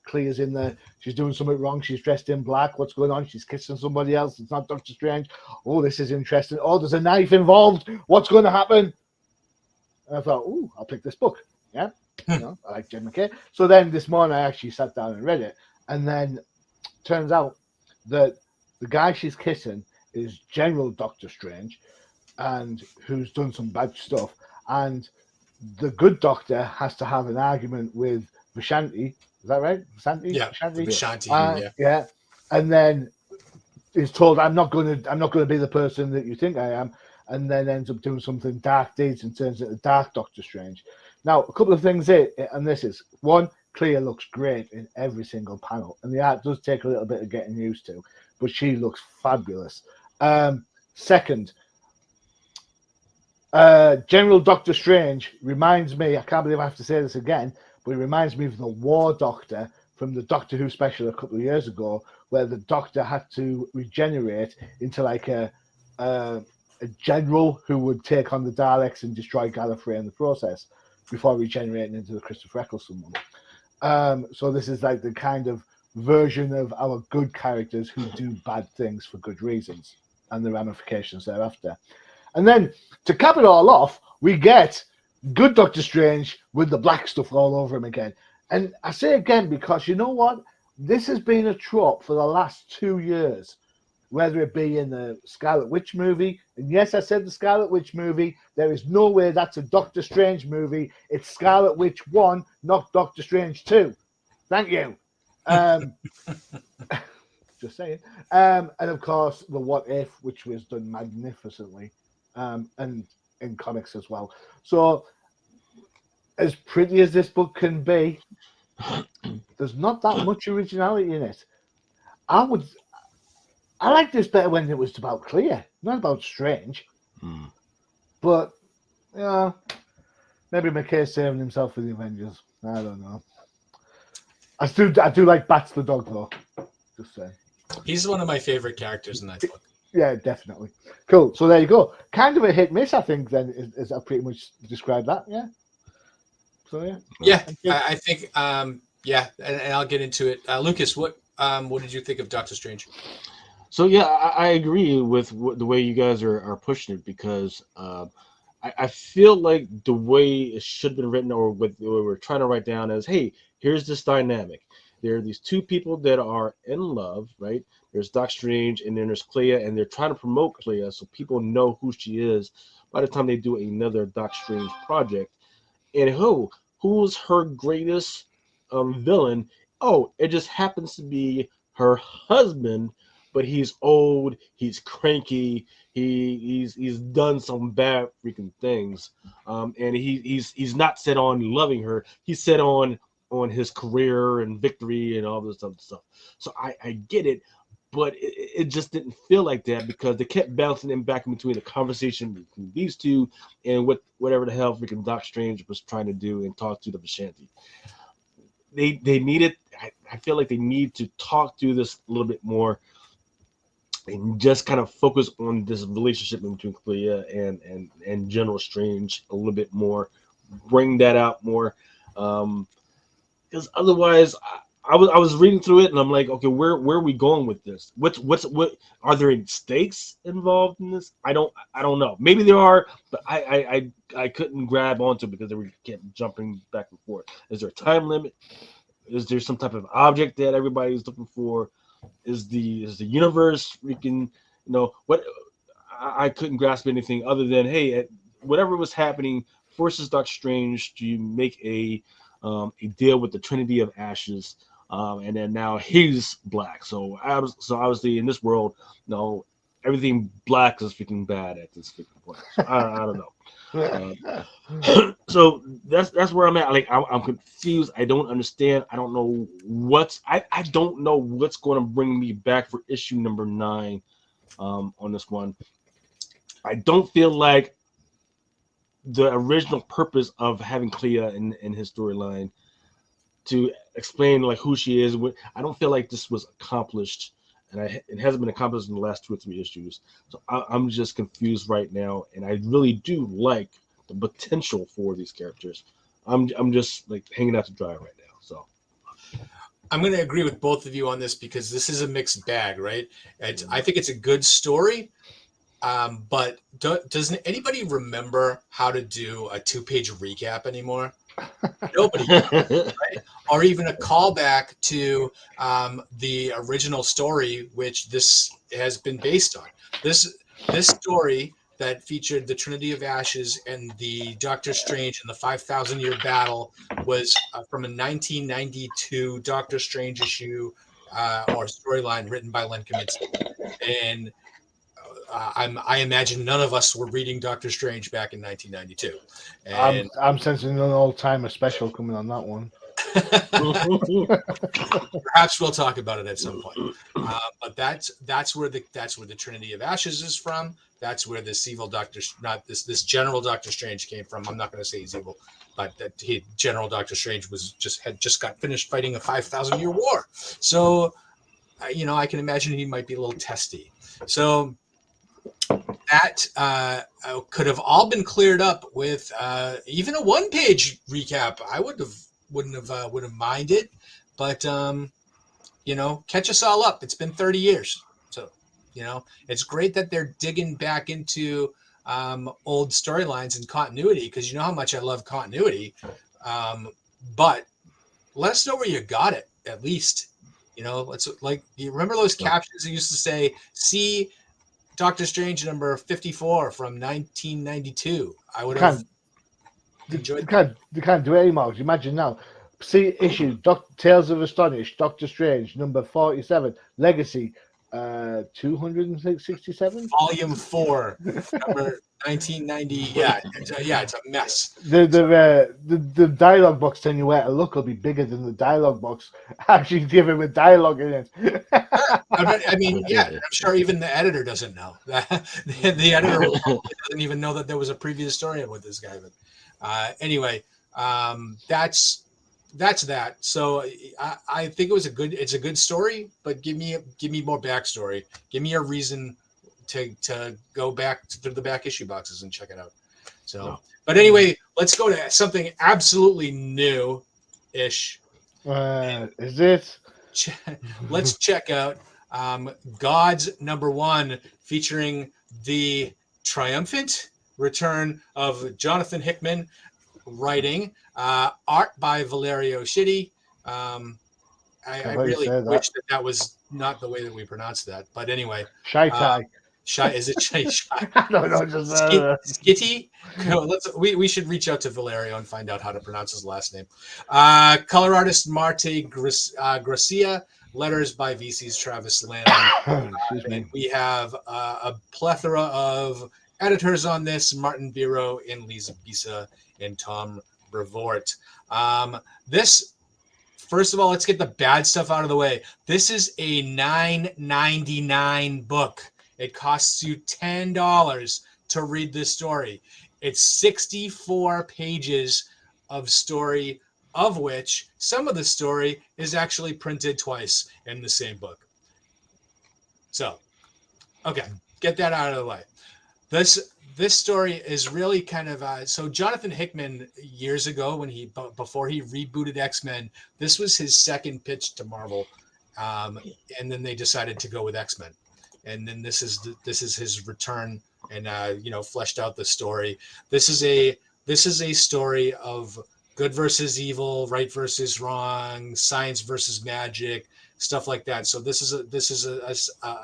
Clea's in there. She's doing something wrong. She's dressed in black. What's going on? She's kissing somebody else. It's not Doctor Strange. Oh, this is interesting. Oh, there's a knife involved. What's going to happen? And I thought, ooh, I'll pick this book. Yeah, I like Jed McKay. So then this morning I actually sat down and read it, and then turns out that the guy she's kissing is General Doctor Strange, and who's done some bad stuff, and the good doctor has to have an argument with Vishanti. Is that right? Vishanti? Yeah. Vishanti. Yeah. And then is told, I'm not going to be the person that you think I am, and then ends up doing something dark deeds and turns into Dark Doctor Strange. Now, a couple of things here, and this is one. Clea looks great in every single panel, and the art does take a little bit of getting used to, but she looks fabulous. Second, General Doctor Strange reminds me, I can't believe I have to say this again, but it reminds me of the War Doctor from the Doctor Who special a couple of years ago, where the Doctor had to regenerate into like a general who would take on the Daleks and destroy Gallifrey in the process before regenerating into the Christopher Eccleston one. So this is like the kind of version of our good characters who do bad things for good reasons and the ramifications thereafter. And then to cap it all off, we get good Doctor Strange with the black stuff all over him again. And I say again because you know what? This has been a trope for the last 2 years, whether it be in the Scarlet Witch movie. And yes, I said the Scarlet Witch movie. There is no way that's a Doctor Strange movie. It's Scarlet Witch 1, not Doctor Strange 2. Thank you. Just saying. And of course, the What If, which was done magnificently, and in comics as well. So, as pretty as this book can be, there's not that much originality in it. I like this better when it was about Clea, not about Strange. But yeah, maybe McKay's saving himself for the Avengers. I don't know. I do like Bats the dog though. Just saying. He's one of my favorite characters in that book. Yeah, definitely. Cool. So there you go. Kind of a hit miss, I think. Then is I pretty much described that. Yeah. So yeah. Yeah, I think. Yeah, and I'll get into it. Lucas, what did you think of Doctor Strange? So yeah, I agree with the way you guys are pushing it because I feel like the way it should have been written or what we're trying to write down is, hey, here's this dynamic. There are these two people that are in love, right? There's Doc Strange and then there's Clea, and they're trying to promote Clea so people know who she is by the time they do another Doc Strange project. And who's her greatest villain? Oh, it just happens to be her husband, but he's old, he's cranky, he's done some bad freaking things, and he's not set on loving her. He's set on his career and victory and all this other stuff. So I get it, but it just didn't feel like that because they kept bouncing in back in between the conversation between these two and whatever the hell freaking Doc Strange was trying to do and talk to the Vishanti. They needed. I feel like they need to talk through this a little bit more and just kind of focus on this relationship between Clea and General Strange a little bit more. Bring that out more. Because otherwise, I was reading through it and I'm like, okay, where are we going with this? What are there any stakes involved in this? I don't know. Maybe there are, but I couldn't grab onto it because they were kept jumping back and forth. Is there a time limit? Is there some type of object that everybody's looking for? Is the universe freaking what? I couldn't grasp anything other than hey, whatever was happening forces Doctor Strange to make a deal with the Trinity of Ashes, and then now he's black. So obviously in this world, everything black is freaking bad at this freaking point. So I don't know. So that's where I'm at. Like I'm confused. I don't understand. I don't know I don't know what's going to bring me back for issue number 9 on this one. I don't feel like the original purpose of having Clea in his storyline to explain like who she is. I don't feel like this was accomplished, and it hasn't been accomplished in the last 2 or 3 issues. So I'm just confused right now, and I really do like the potential for these characters. I'm just like hanging out to dry right now. So I'm going to agree with both of you on this because this is a mixed bag, right? I think it's a good story, but doesn't anybody remember how to do a 2-page recap anymore? Nobody, right? Or even a callback to the original story, which this has been based on. This story that featured the Trinity of Ashes and the Doctor Strange and the 5,000-year battle was from a 1992 Doctor Strange issue or storyline written by Len Kaminski. And I imagine none of us were reading Doctor Strange back in 1992. And I'm sensing an all-timer special coming on that one. perhaps we'll talk about it at some point. But that's where the Trinity of Ashes is from. That's where this evil Doctor, not this General Doctor Strange came from. I'm not going to say he's evil, but that General Doctor Strange had just got finished fighting a 5,000-year war. So, I can imagine he might be a little testy. So that could have all been cleared up with even a 1-page recap. I would have would have minded, but catch us all up. It's been 30 years, so it's great that they're digging back into old storylines and continuity, because you know how much I love continuity. But let us know where you got it, at least. Let's, like, you remember those captions that used to say, "See Doctor Strange number 54 from 1992." I would have enjoyed that. They can't do it anymore. Imagine now. See issue Tales of Astonished, Doctor Strange, number 47, Legacy, 267. Volume 4, number 1990. Yeah, it's a mess. The dialogue box telling you where to look will be bigger than the dialogue box actually giving with dialogue in it. I mean, yeah, I'm sure even the editor doesn't know. The editor doesn't even know that there was a previous story with this guy. But anyway, that's that. So I think it's a good story, but give me more backstory. Give me a reason to go back to the back issue boxes and check it out. So, but anyway, let's go to something absolutely new-ish. Is it? Let's check out God's #1, featuring the triumphant return of Jonathan Hickman, writing, art by Valerio Schiti. I really wish that was not the way that we pronounced that, but anyway. Is it Shy? No, just Skitty. We should reach out to Valerio and find out how to pronounce his last name. Color artist Marte Gracia. Letters by VC's Travis Lamb. And we have a plethora of editors on this: Martin Biro and Lisa Bisa and Tom Brevoort. This, first of all, let's get the bad stuff out of the way. This is a $9.99 book. It costs you $10 to read this story. It's 64 pages of story, of which some of the story is actually printed twice in the same book. So, okay, get that out of the way. This story is really kind of so Jonathan Hickman, years ago, before he rebooted X-Men, this was his second pitch to Marvel, and then they decided to go with X-Men. And then this is his return, and fleshed out the story. This is a story of good versus evil, right versus wrong, science versus magic, stuff like that. So this is a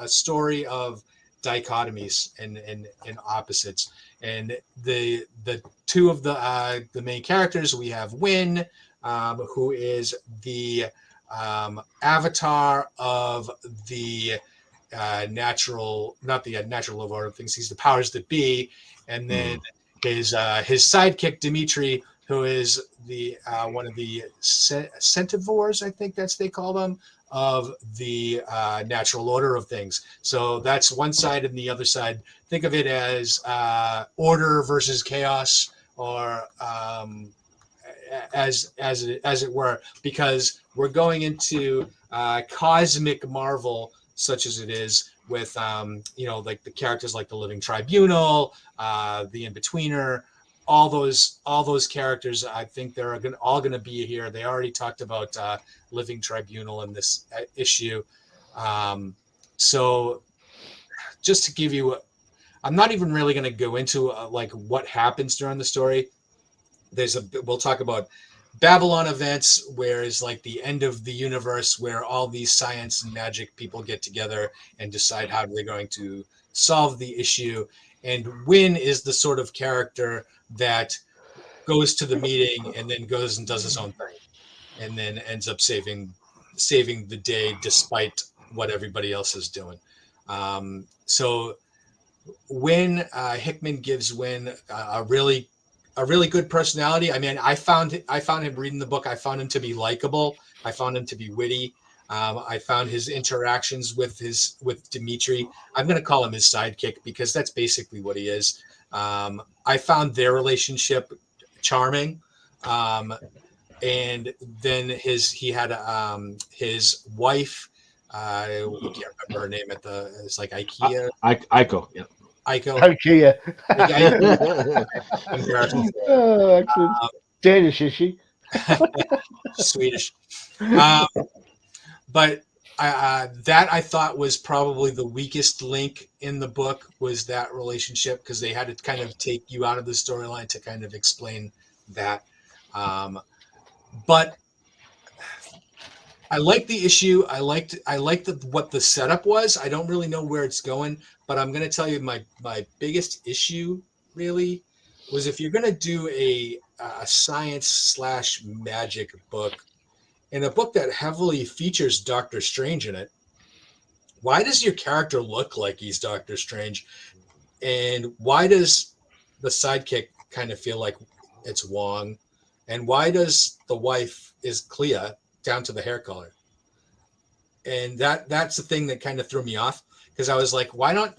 story of dichotomies and opposites. And the two of the main characters, we have Wynn, who is the avatar of the not the natural order of things. He's the powers that be, and then his sidekick Dimitri, who is the one of the centivores, I think they call them, of the natural order of things. So that's one side, and the other side, think of it as order versus chaos, or as it were, because we're going into cosmic Marvel, such as it is, with like the characters like the Living Tribunal, the In-Betweener, all those characters. I think they're all going to be here. They already talked about Living Tribunal in this issue. So just to give you, I'm not even really going to go into like what happens during the story. We'll talk about Babylon events, where is like the end of the universe, where all these science and magic people get together and decide how they're going to solve the issue. And Wynn is the sort of character that goes to the meeting and then goes and does his own thing, and then ends up saving the day despite what everybody else is doing. So Wynn, Hickman gives Wynn a really good personality. I mean, I found him reading the book. I found him to be likable. I found him to be witty. I found his interactions with Dimitri, I'm going to call him his sidekick, because that's basically what he is. I found their relationship charming. And then he had his wife. I can't remember her name it's like IKEA. Aiko, yeah. Aiko. IKEA. Embarrassing. Oh, excellent. Danish, is she? Swedish. But that I thought was probably the weakest link in the book was that relationship because they had to kind of take you out of the storyline to kind of explain that. But I liked the issue. I liked what the setup was. I don't really know where it's going, but I'm going to tell you my biggest issue really was if you're going to do a science slash magic book in a book that heavily features Doctor Strange in it. Why does your character look like he's Doctor Strange? And why does the sidekick kind of feel like it's Wong? And why does the wife is Clea down to the hair color? And that's the thing that kind of threw me off because I was like, why not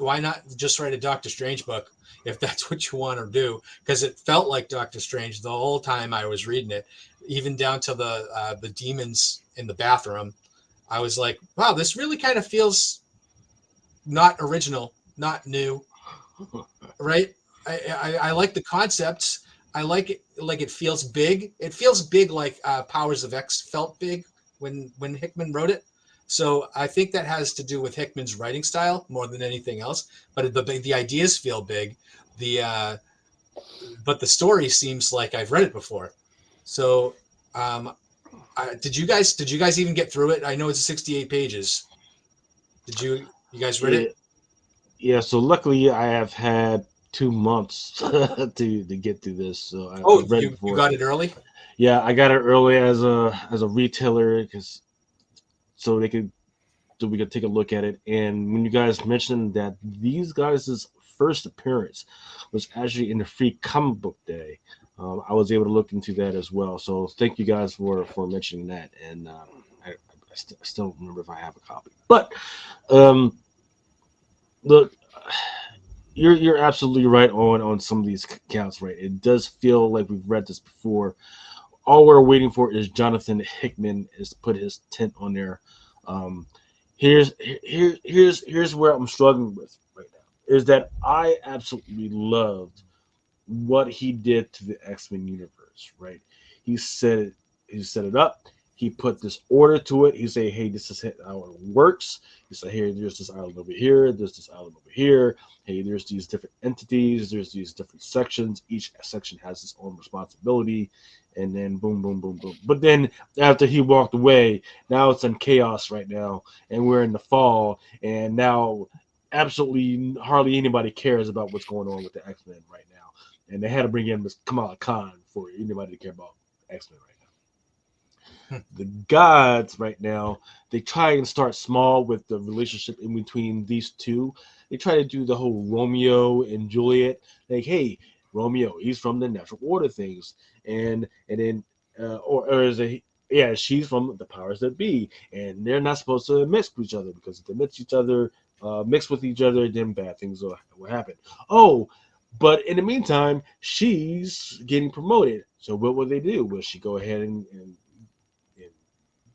just write a Doctor Strange book if that's what you want to do? Because it felt like Doctor Strange the whole time I was reading it, even down to the demons in the bathroom. I was like, wow, this really kind of feels not original, not new, right? I like the concepts. I like it. Like it feels big. It feels big, like Powers of X felt big when Hickman wrote it. So I think that has to do with Hickman's writing style more than anything else. But the ideas feel big. The but the story seems like I've read it before. So did you guys even get through it? I know it's 68 pages. You guys read Yeah, it? yeah. So luckily, I have had 2 months to get through this. So Oh, I've read it you before. got it early? Yeah, I got it early as a retailer because so they could so we could take a look at it. And when you guys mentioned that these guys' first appearance was actually in the free comic book day, I was able to look into that as well. So thank you guys for mentioning that. And I still don't remember if I have a copy, but um, look, you're absolutely right on some of these counts. Right, it does feel like we've read this before. All we're waiting for is Jonathan Hickman is to put his tent on there. Um, here's where I'm struggling with right now is that I absolutely loved what he did to the X-Men universe. Right, he set it he set it up. He put this order to it. He say, "Hey, this is how it works." He said, "Here, there's this island over here. There's this island over here. Hey, there's these different entities. There's these different sections. Each section has its own responsibility." And then boom, boom, boom, boom. But then after he walked away, now it's in chaos right now, and we're in the fall, and now absolutely hardly anybody cares about what's going on with the X Men right now. And they had to bring in Miss Kamala Khan for anybody to care about X Men right now. The gods right now, they try and start small with the relationship in between these two. They try to do the whole Romeo and Juliet, like, hey, Romeo, he's from the natural order things, and then or is it yeah, she's from the powers that be, and they're not supposed to mix with each other because if they mix with each other, then bad things will happen. Oh, but in the meantime, she's getting promoted. So what will they do? Will she go ahead and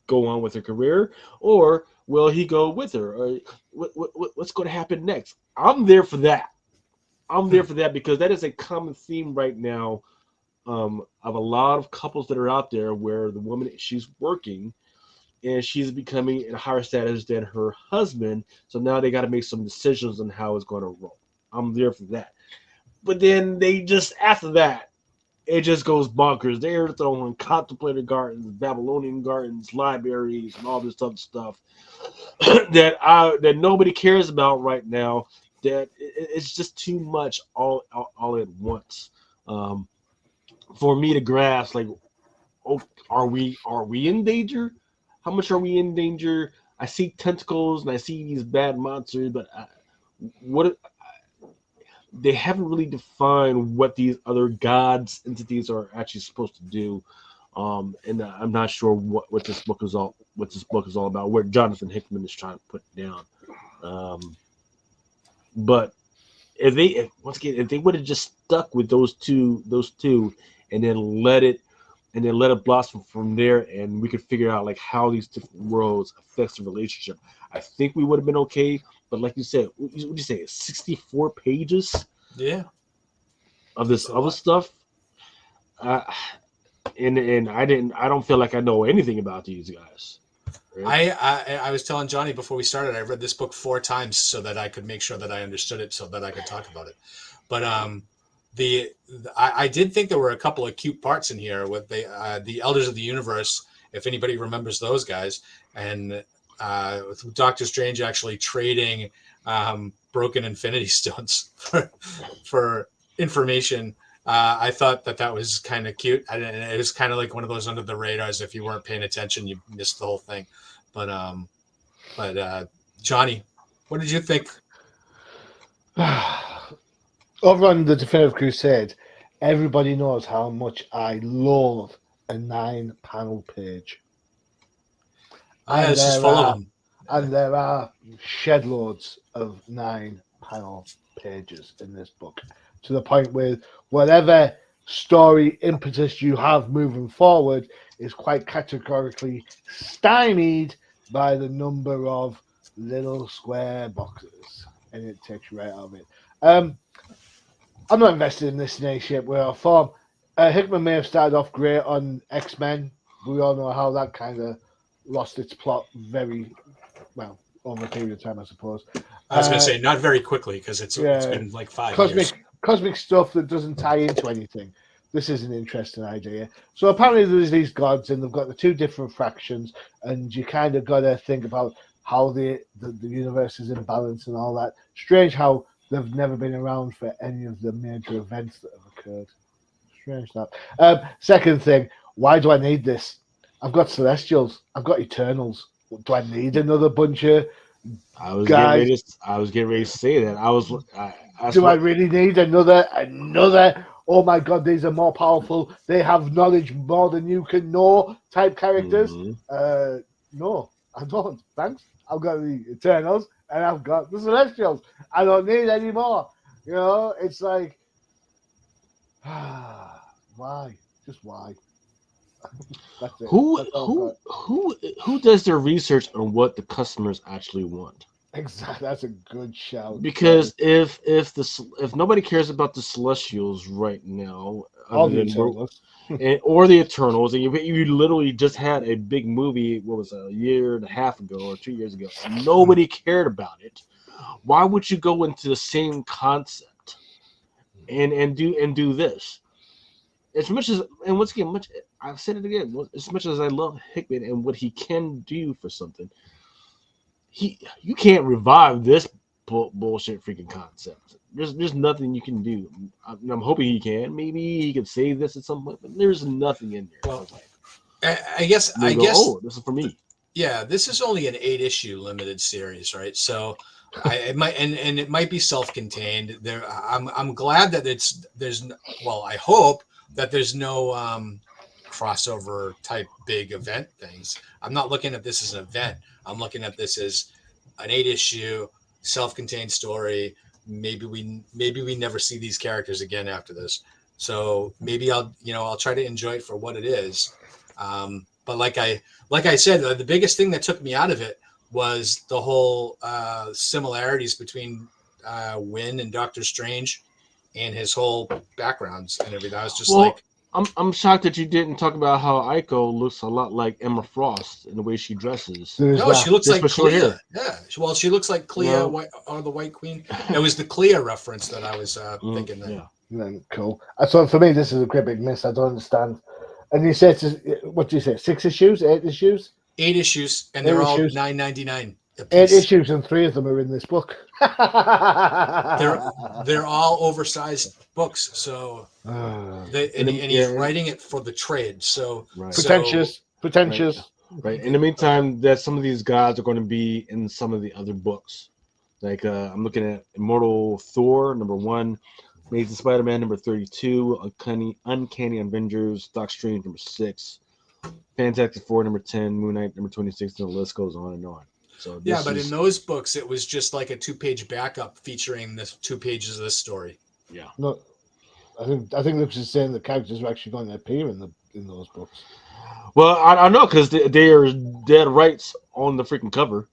go on with her career, or will he go with her? Or what's going to happen next? I'm there for that. I'm there for that because that is a common theme right now of a lot of couples that are out there where the woman she's working and she's becoming in a higher status than her husband. So now they got to make some decisions on how it's going to roll. I'm there for that. But then they just after that it just goes bonkers. They're throwing contemplative gardens, Babylonian gardens, libraries, and all this other stuff that nobody cares about right now. That it's just too much all at once um, for me to grasp. Like, oh, are we in danger? How much are we in danger? I see tentacles and I see these bad monsters, but what they haven't really defined what these other gods entities are actually supposed to do. And I'm not sure what this book is all about. Where Jonathan Hickman is trying to put down. Um, but if they would have just stuck with those two, and then let it blossom from there, and we could figure out like how these different worlds affects the relationship. I think we would have been okay. But like you said, what you say? 64 pages Yeah, of this it's a other lot. stuff. Uh, and I don't feel like I know anything about these guys. Right? I was telling Johnny before we started, I read this book 4 times so that I could make sure that I understood it, so that I could talk about it. But I did think there were a couple of cute parts in here with the Elders of the Universe, if anybody remembers those guys, and with Doctor Strange actually trading broken Infinity Stones for information. I thought that was kind of cute. It was kind of like one of those under the radars. If you weren't paying attention, you missed the whole thing. But Johnny, what did you think? Over on the Definitive Crusade, everybody knows how much I loathe a 9-panel page. And It's just full of them. And there are shed loads of 9-panel pages in this book, to the point where whatever story impetus you have moving forward is quite categorically stymied by the number of little square boxes, and it takes you right out of it. I'm not invested in this in any shape, way, or form. Hickman may have started off great on X-Men. We all know how that kind of lost its plot very well over a period of time, I suppose. I was going to say not very quickly, because it's been like 5 years. Cosmic stuff that doesn't tie into anything. This is an interesting idea. So apparently there's these gods, and they've got the 2 different fractions, and you kind of got to think about how the universe is in balance and all that. Strange how they've never been around for any of the major events that have occurred. Strange that. Second thing, why do I need this? I've got Celestials. I've got Eternals. Do I need another bunch of guys? I was getting ready to say that. I really need another? Oh my God, these are more powerful. They have knowledge more than you can know. Type characters. Mm-hmm. No, I don't. Thanks. I've got the Eternals and I've got the Celestials. I don't need any more. You know, it's like, why? Just why? That's it. Who does their research on what the customers actually want? Exactly. That's a good shout. Because if nobody cares about the Celestials right now, or the Eternals, and you literally just had a big movie, what was it, a year and a half ago or 2 years ago, and nobody cared about it, why would you go into the same concept and do this? As much as, and once again, I've said it again, as much as I love Hickman and what he can do for something, you can't revive this bullshit freaking concept. There's nothing you can do. I'm hoping he can. Maybe he can save this at some point, but there's nothing in there. Well, I guess oh, this is for me. Yeah, this is only an 8-issue limited series, right? So it might be self-contained. I'm glad that I hope that there's no crossover type big event things. I'm not looking at this as an event. I'm looking at this as an 8-issue self-contained story. Maybe we never see these characters again after this. So maybe I'll try to enjoy it for what it is. But like I said, the biggest thing that took me out of it was the whole similarities between Wynn and Doctor Strange and his whole backgrounds and everything. I was just I'm shocked that you didn't talk about how Aiko looks a lot like Emma Frost in the way she dresses. No, she looks like Clea. Yeah, well, she looks like Clea, or the White Queen. It was the Clea reference that I was thinking. Yeah. Cool. So for me, this is a great big miss. I don't understand. And you said, what do you say? 6 issues, 8 issues? 8 issues, and they're all $9.99. 8 issues, and 3 of them are in this book. They're all oversized books, so he's writing it for the trade. So pretentious. Right. In the meantime, that some of these guys are going to be in some of the other books. Like I'm looking at Immortal Thor #1, Amazing Spider-Man #32, Uncanny Avengers, Doc Strange #6, Fantastic Four #10, Moon Knight #26, and the list goes on and on. So but in those books, it was just like a 2-page backup featuring the 2 pages of this story. Yeah. No, I think Lucas is saying the characters are actually going to appear in those books. Well, I know, because they are dead rights on the freaking cover.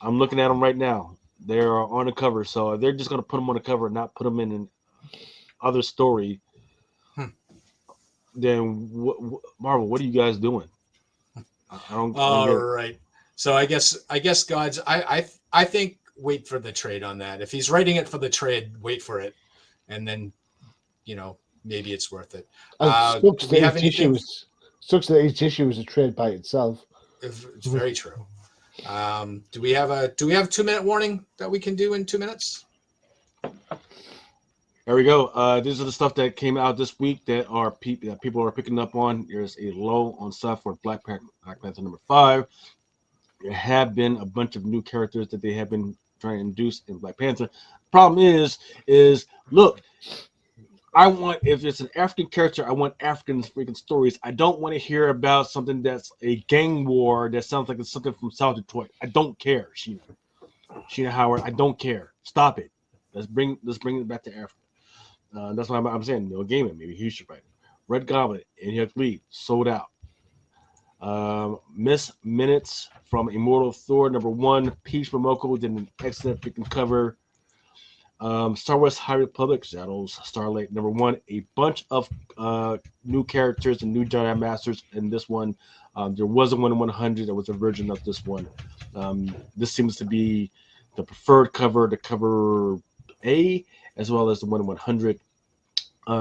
I'm looking at them right now. They are on the cover, so they're just going to put them on the cover and not put them in an other story. then Marvel, what are you guys doing? I don't All get it. right. So I guess God's. I think wait for the trade on that. If he's writing it for the trade, wait for it, and then maybe it's worth it. And Do we have anything? sucks that each issue is a trade by itself. It's very true. Do we have a 2-minute warning that we can do in 2 minutes? There we go. These are the stuff that came out this week that people are picking up on. There's a low on stuff for Black Panther number 5. There have been a bunch of new characters that they have been trying to introduce in Black Panther. Problem is look, if it's an African character, I want African freaking stories. I don't want to hear about something that's a gang war that sounds like it's something from South Detroit. I don't care, Sheena Howard. I don't care. Stop it. Let's bring it back to Africa. That's why I'm saying Neil Gaiman. Maybe he should write it. Red Goblin and Yuck Lee sold out. Miss Minutes from Immortal Thor number 1. Peach Momoko did an excellent freaking cover. Star Wars High Republic Shadows Starlight number 1. A bunch of new characters and new Jedi Masters in this one. There was a 1/100 that was a version of this one. This seems to be the preferred cover, the cover A, as well as the 1/100.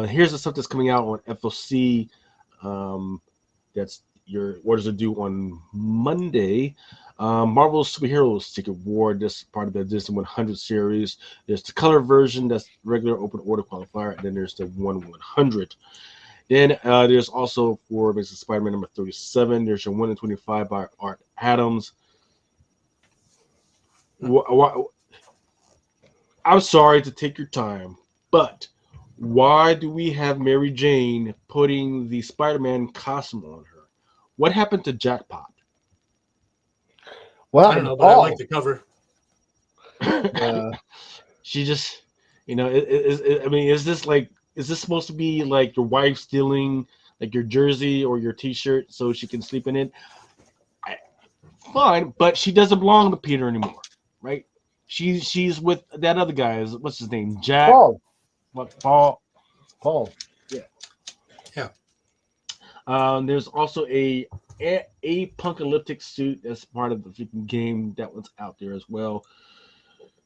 Here's the stuff that's coming out on FOC. That's your orders are due on Monday. Marvel Superheroes Secret War. This part of the Disney 100 series. There's the color version. That's regular open order qualifier, and then there's the 1/100. Then there's also for basically Spider-Man number 37. There's your 1/25 by Art Adams. I'm sorry to take your time, but why do we have Mary Jane putting the Spider-Man costume on her? What happened to Jackpot? Well, I don't know, but I like the cover. She just, is this supposed to be like your wife stealing like your jersey or your T-shirt so she can sleep in it? Fine, but she doesn't belong to Peter anymore, right? She's with that other guy. What's his name? Jack. Paul. What? Paul. Yeah. There's also a apocalyptic suit that's part of the freaking game that was out there as well.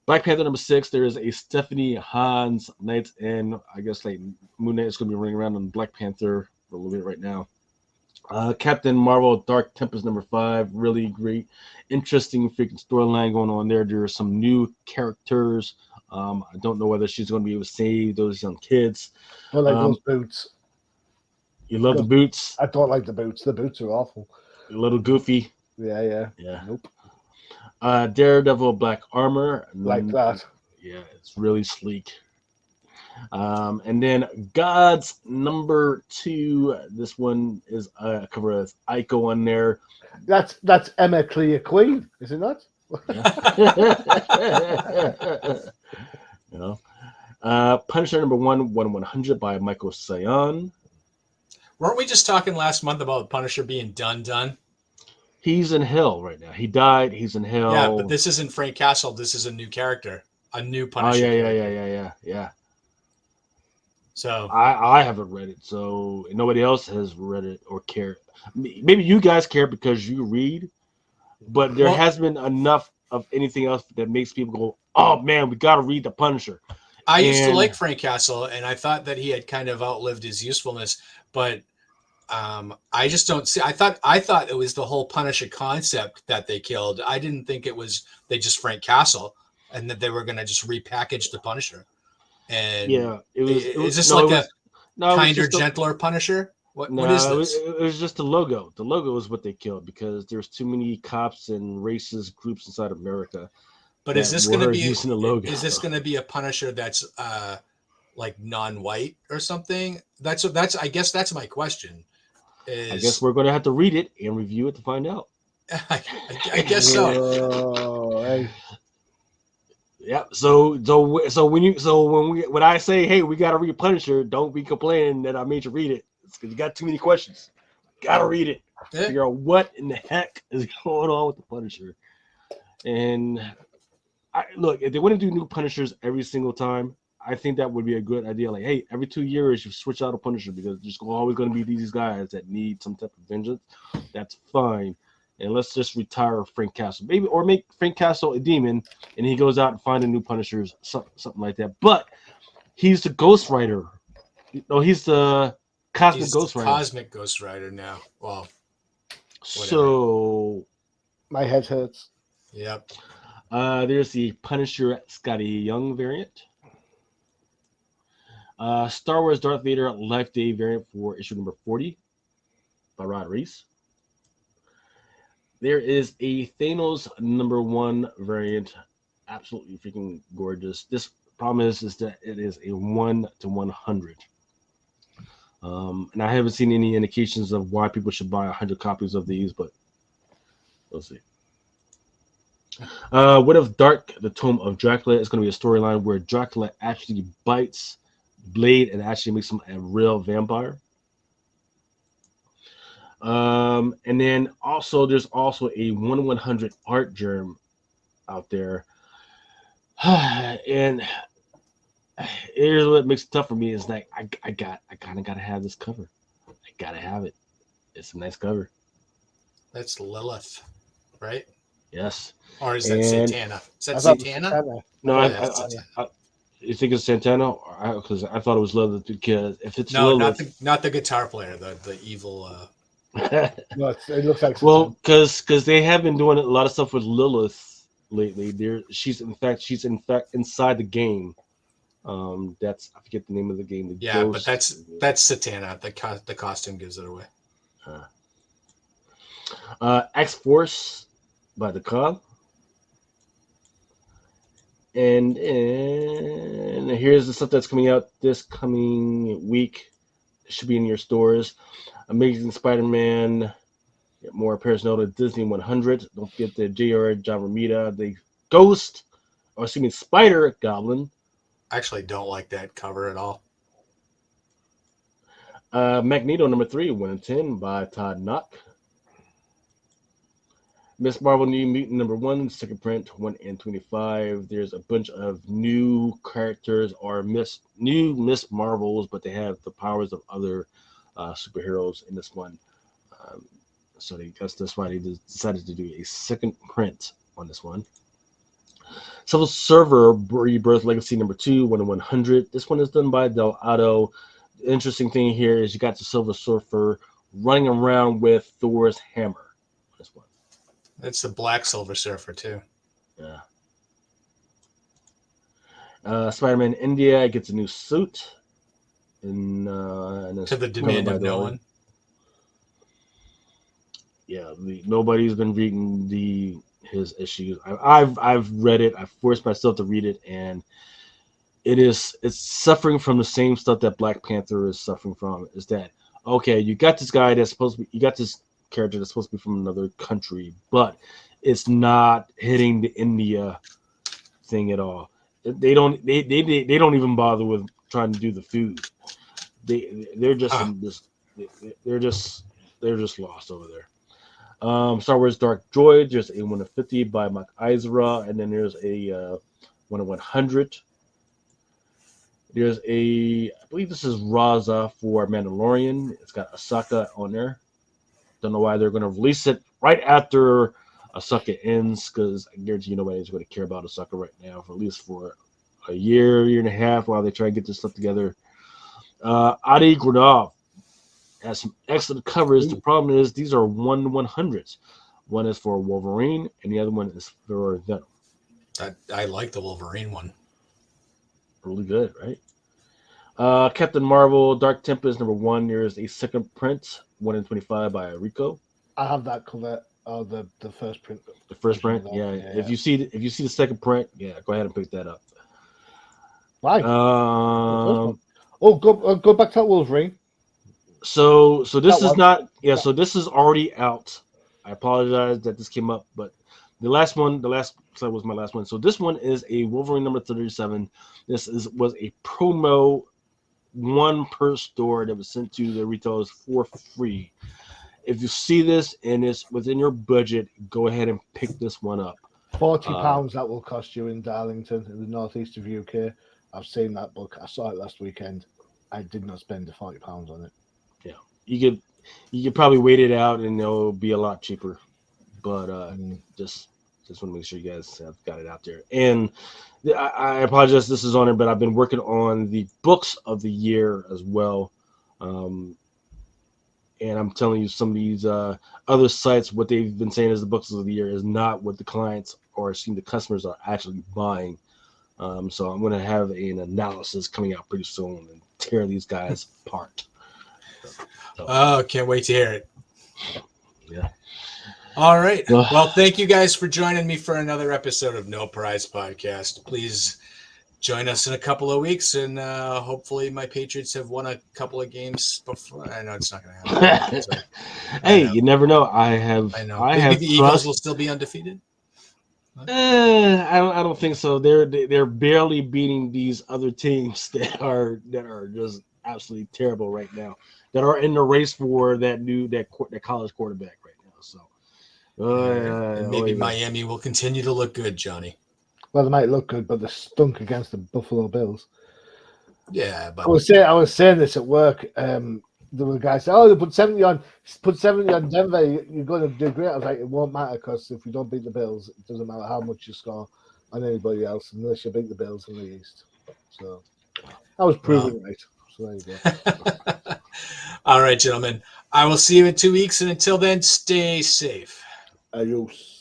Black Panther number 6. There is a Stephanie Hans Knights, and I guess like Moon Knight is going to be running around on Black Panther for a little bit right now. Captain Marvel Dark Tempest number 5. Really great, interesting freaking storyline going on there. There are some new characters. I don't know whether she's going to be able to save those young kids. I like those boots. You love the boots? I don't like the boots. The boots are awful. A little goofy. Yeah. Nope. Daredevil Black Armor. Like that. Yeah, it's really sleek. And then God's number 2. This one is a cover of Ico on there. That's Emma Clear Queen, is it not? Punisher number 1/100 by Michael Sayon. Weren't we just talking last month about Punisher being done? He's in hell right now. He died. He's in hell. Yeah, but this isn't Frank Castle. This is a new character, a new Punisher. Yeah. So I haven't read it, so nobody else has read it or cared. Maybe you guys care because you read, but there has been enough of anything else that makes people go, "Oh man, we got to read the Punisher." I used to like Frank Castle, and I thought that he had kind of outlived his usefulness, but I just don't see. I thought it was the whole Punisher concept that they killed. I didn't think it was they just Frank Castle, and that they were going to just repackage the Punisher. And yeah, is this kinder, gentler Punisher? What is this? It was just the logo. The logo is what they killed because there's too many cops and racist groups inside America. But is this going to be using the logo? Is this going to be a Punisher that's like non-white or something? That's I guess that's my question. I guess we're going to have to read it and review it to find out. I guess so. Hey. Yeah. So when I say, hey, we got to read Punisher, don't be complaining that I made you read it. It's because you got too many questions. Got to read it. Figure out what in the heck is going on with the Punisher. And look, if they want to do new Punishers every single time, I think that would be a good idea. Like, hey, every 2 years you switch out a Punisher because there's always going to be these guys that need some type of vengeance. That's fine. And let's just retire Frank Castle, maybe, or make Frank Castle a demon, and he goes out and find a new Punishers, something like that. But he's the Ghost Rider. No, he's the Cosmic Ghost Rider. Cosmic Ghost Rider now. Well, whatever. So My head hurts. Yep. There's the Punisher Scotty Young variant. Star Wars Darth Vader Life Day variant for issue number 40 by Rod Reese. There is a Thanos number 1 variant, absolutely freaking gorgeous. This problem is that it is a 1/100. And I haven't seen any indications of why people should buy 100 copies of these, but we'll see. What if Dark, the Tome of Dracula, is going to be a storyline where Dracula actually bites Blade and actually makes him a real vampire? And then also there's also a 1/100 art germ out there. And here's what makes it tough for me is like I kind of gotta have this cover. I gotta have it. It's a nice cover. That's Lilith, right? Yes. Or is that Satana? Is that I thought Satana? No, I you think it's Santana? Because I thought it was Lilith. Because if it's no, Lilith, not the guitar player, the evil. No, it looks like well, because they have been doing a lot of stuff with Lilith lately. She's in fact inside the game. That's I forget the name of the game. The Yeah, Ghost. but that's Satana. The costume gives it away. X-Force by the Cobb. And here's the stuff that's coming out this coming week. It should be in your stores. Amazing Spider-Man. Get more personnel to Disney 100. Don't forget the J.R. John Romita, the Ghost, or excuse me, Spider Goblin. I actually don't like that cover at all. Magneto number 3, 1/10 by Todd Knock. Miss Marvel New Mutant number 1, second print, 1/25. There's a bunch of new characters or new Miss Marvels, but they have the powers of other superheroes in this one. So that's why they decided to do a second print on this one. Civil Server Rebirth Legacy number 2, 1/100. This one is done by Del Otto. The interesting thing here is you got the Silver Surfer running around with Thor's hammer. This one. It's the Black Silver Surfer too. Yeah. Spider-Man India gets a new suit. And To the demand of no one. Yeah, nobody's been reading his issues. I've read it. I've forced myself to read it, and it's suffering from the same stuff that Black Panther is suffering from. Is that okay? You got this guy that's supposed to be. You got this character that's supposed to be from another country, but it's not hitting the India thing at all. They don't even bother with trying to do the food. They're just they're just lost over there. Star Wars Dark Droid, there's a 1/50 by Mike Eisera, and then there's a 1/100. There's I believe this is Raza for Mandalorian. It's got Ahsoka on there. Don't know why they're going to release it right after Ahsoka ends, because I guarantee nobody's going to care about Ahsoka right now, for at least for a year and a half while they try to get this stuff together. Adi Granov has some excellent covers. The problem is these are 1/100s. One is for Wolverine, and the other one is for Venom. I like the Wolverine one. Really good, right? Captain Marvel Dark Tempest number 1. There's a second print, 1/25 by Rico. I have that cover. Oh, the first print. The first print, yeah. If you see the second print, yeah, go ahead and pick that up. Why? Go back to that Wolverine. So this is not Yeah. So this is already out. I apologize that this came up, but the last slide was my last one. So this one is a Wolverine number 37. This was a promo, one per store that was sent to the retailers for free. If you see this and it's within your budget, go ahead and pick this one up. £40 that will cost you in Darlington, in the northeast of UK. I've seen that book. I saw it last weekend. I did not spend the £40 on it. Yeah, you could probably wait it out and it'll be a lot cheaper. But just want to make sure you guys have got it out there. And I apologize this is on it, but I've been working on the books of the year as well. And I'm telling you, some of these other sites, what they've been saying as the books of the year is not what the clients or the customers are actually buying. So I'm going to have an analysis coming out pretty soon and tear these guys apart. Oh, can't wait to hear it. Yeah. All right. Well, thank you guys for joining me for another episode of No Prize Podcast. Please join us in a couple of weeks, and hopefully my Patriots have won a couple of games before. I know it's not going to happen. So, hey, you never know. I know. Maybe the Eagles will still be undefeated. I don't think so. They're barely beating these other teams that are just absolutely terrible right now. That are in the race for that college quarterback right now. So, and maybe Miami will continue to look good, Johnny. Well, they might look good, but they're stunk against the Buffalo Bills. Yeah, but I was saying this at work. There were guys saying, "Oh, they put 70 on Denver. You're going to do great." I was like, "It won't matter because if you don't beat the Bills, it doesn't matter how much you score on anybody else unless you beat the Bills in the East." So I was proven right. So there you go. All right, gentlemen. I will see you in 2 weeks, and until then, stay safe. Adios.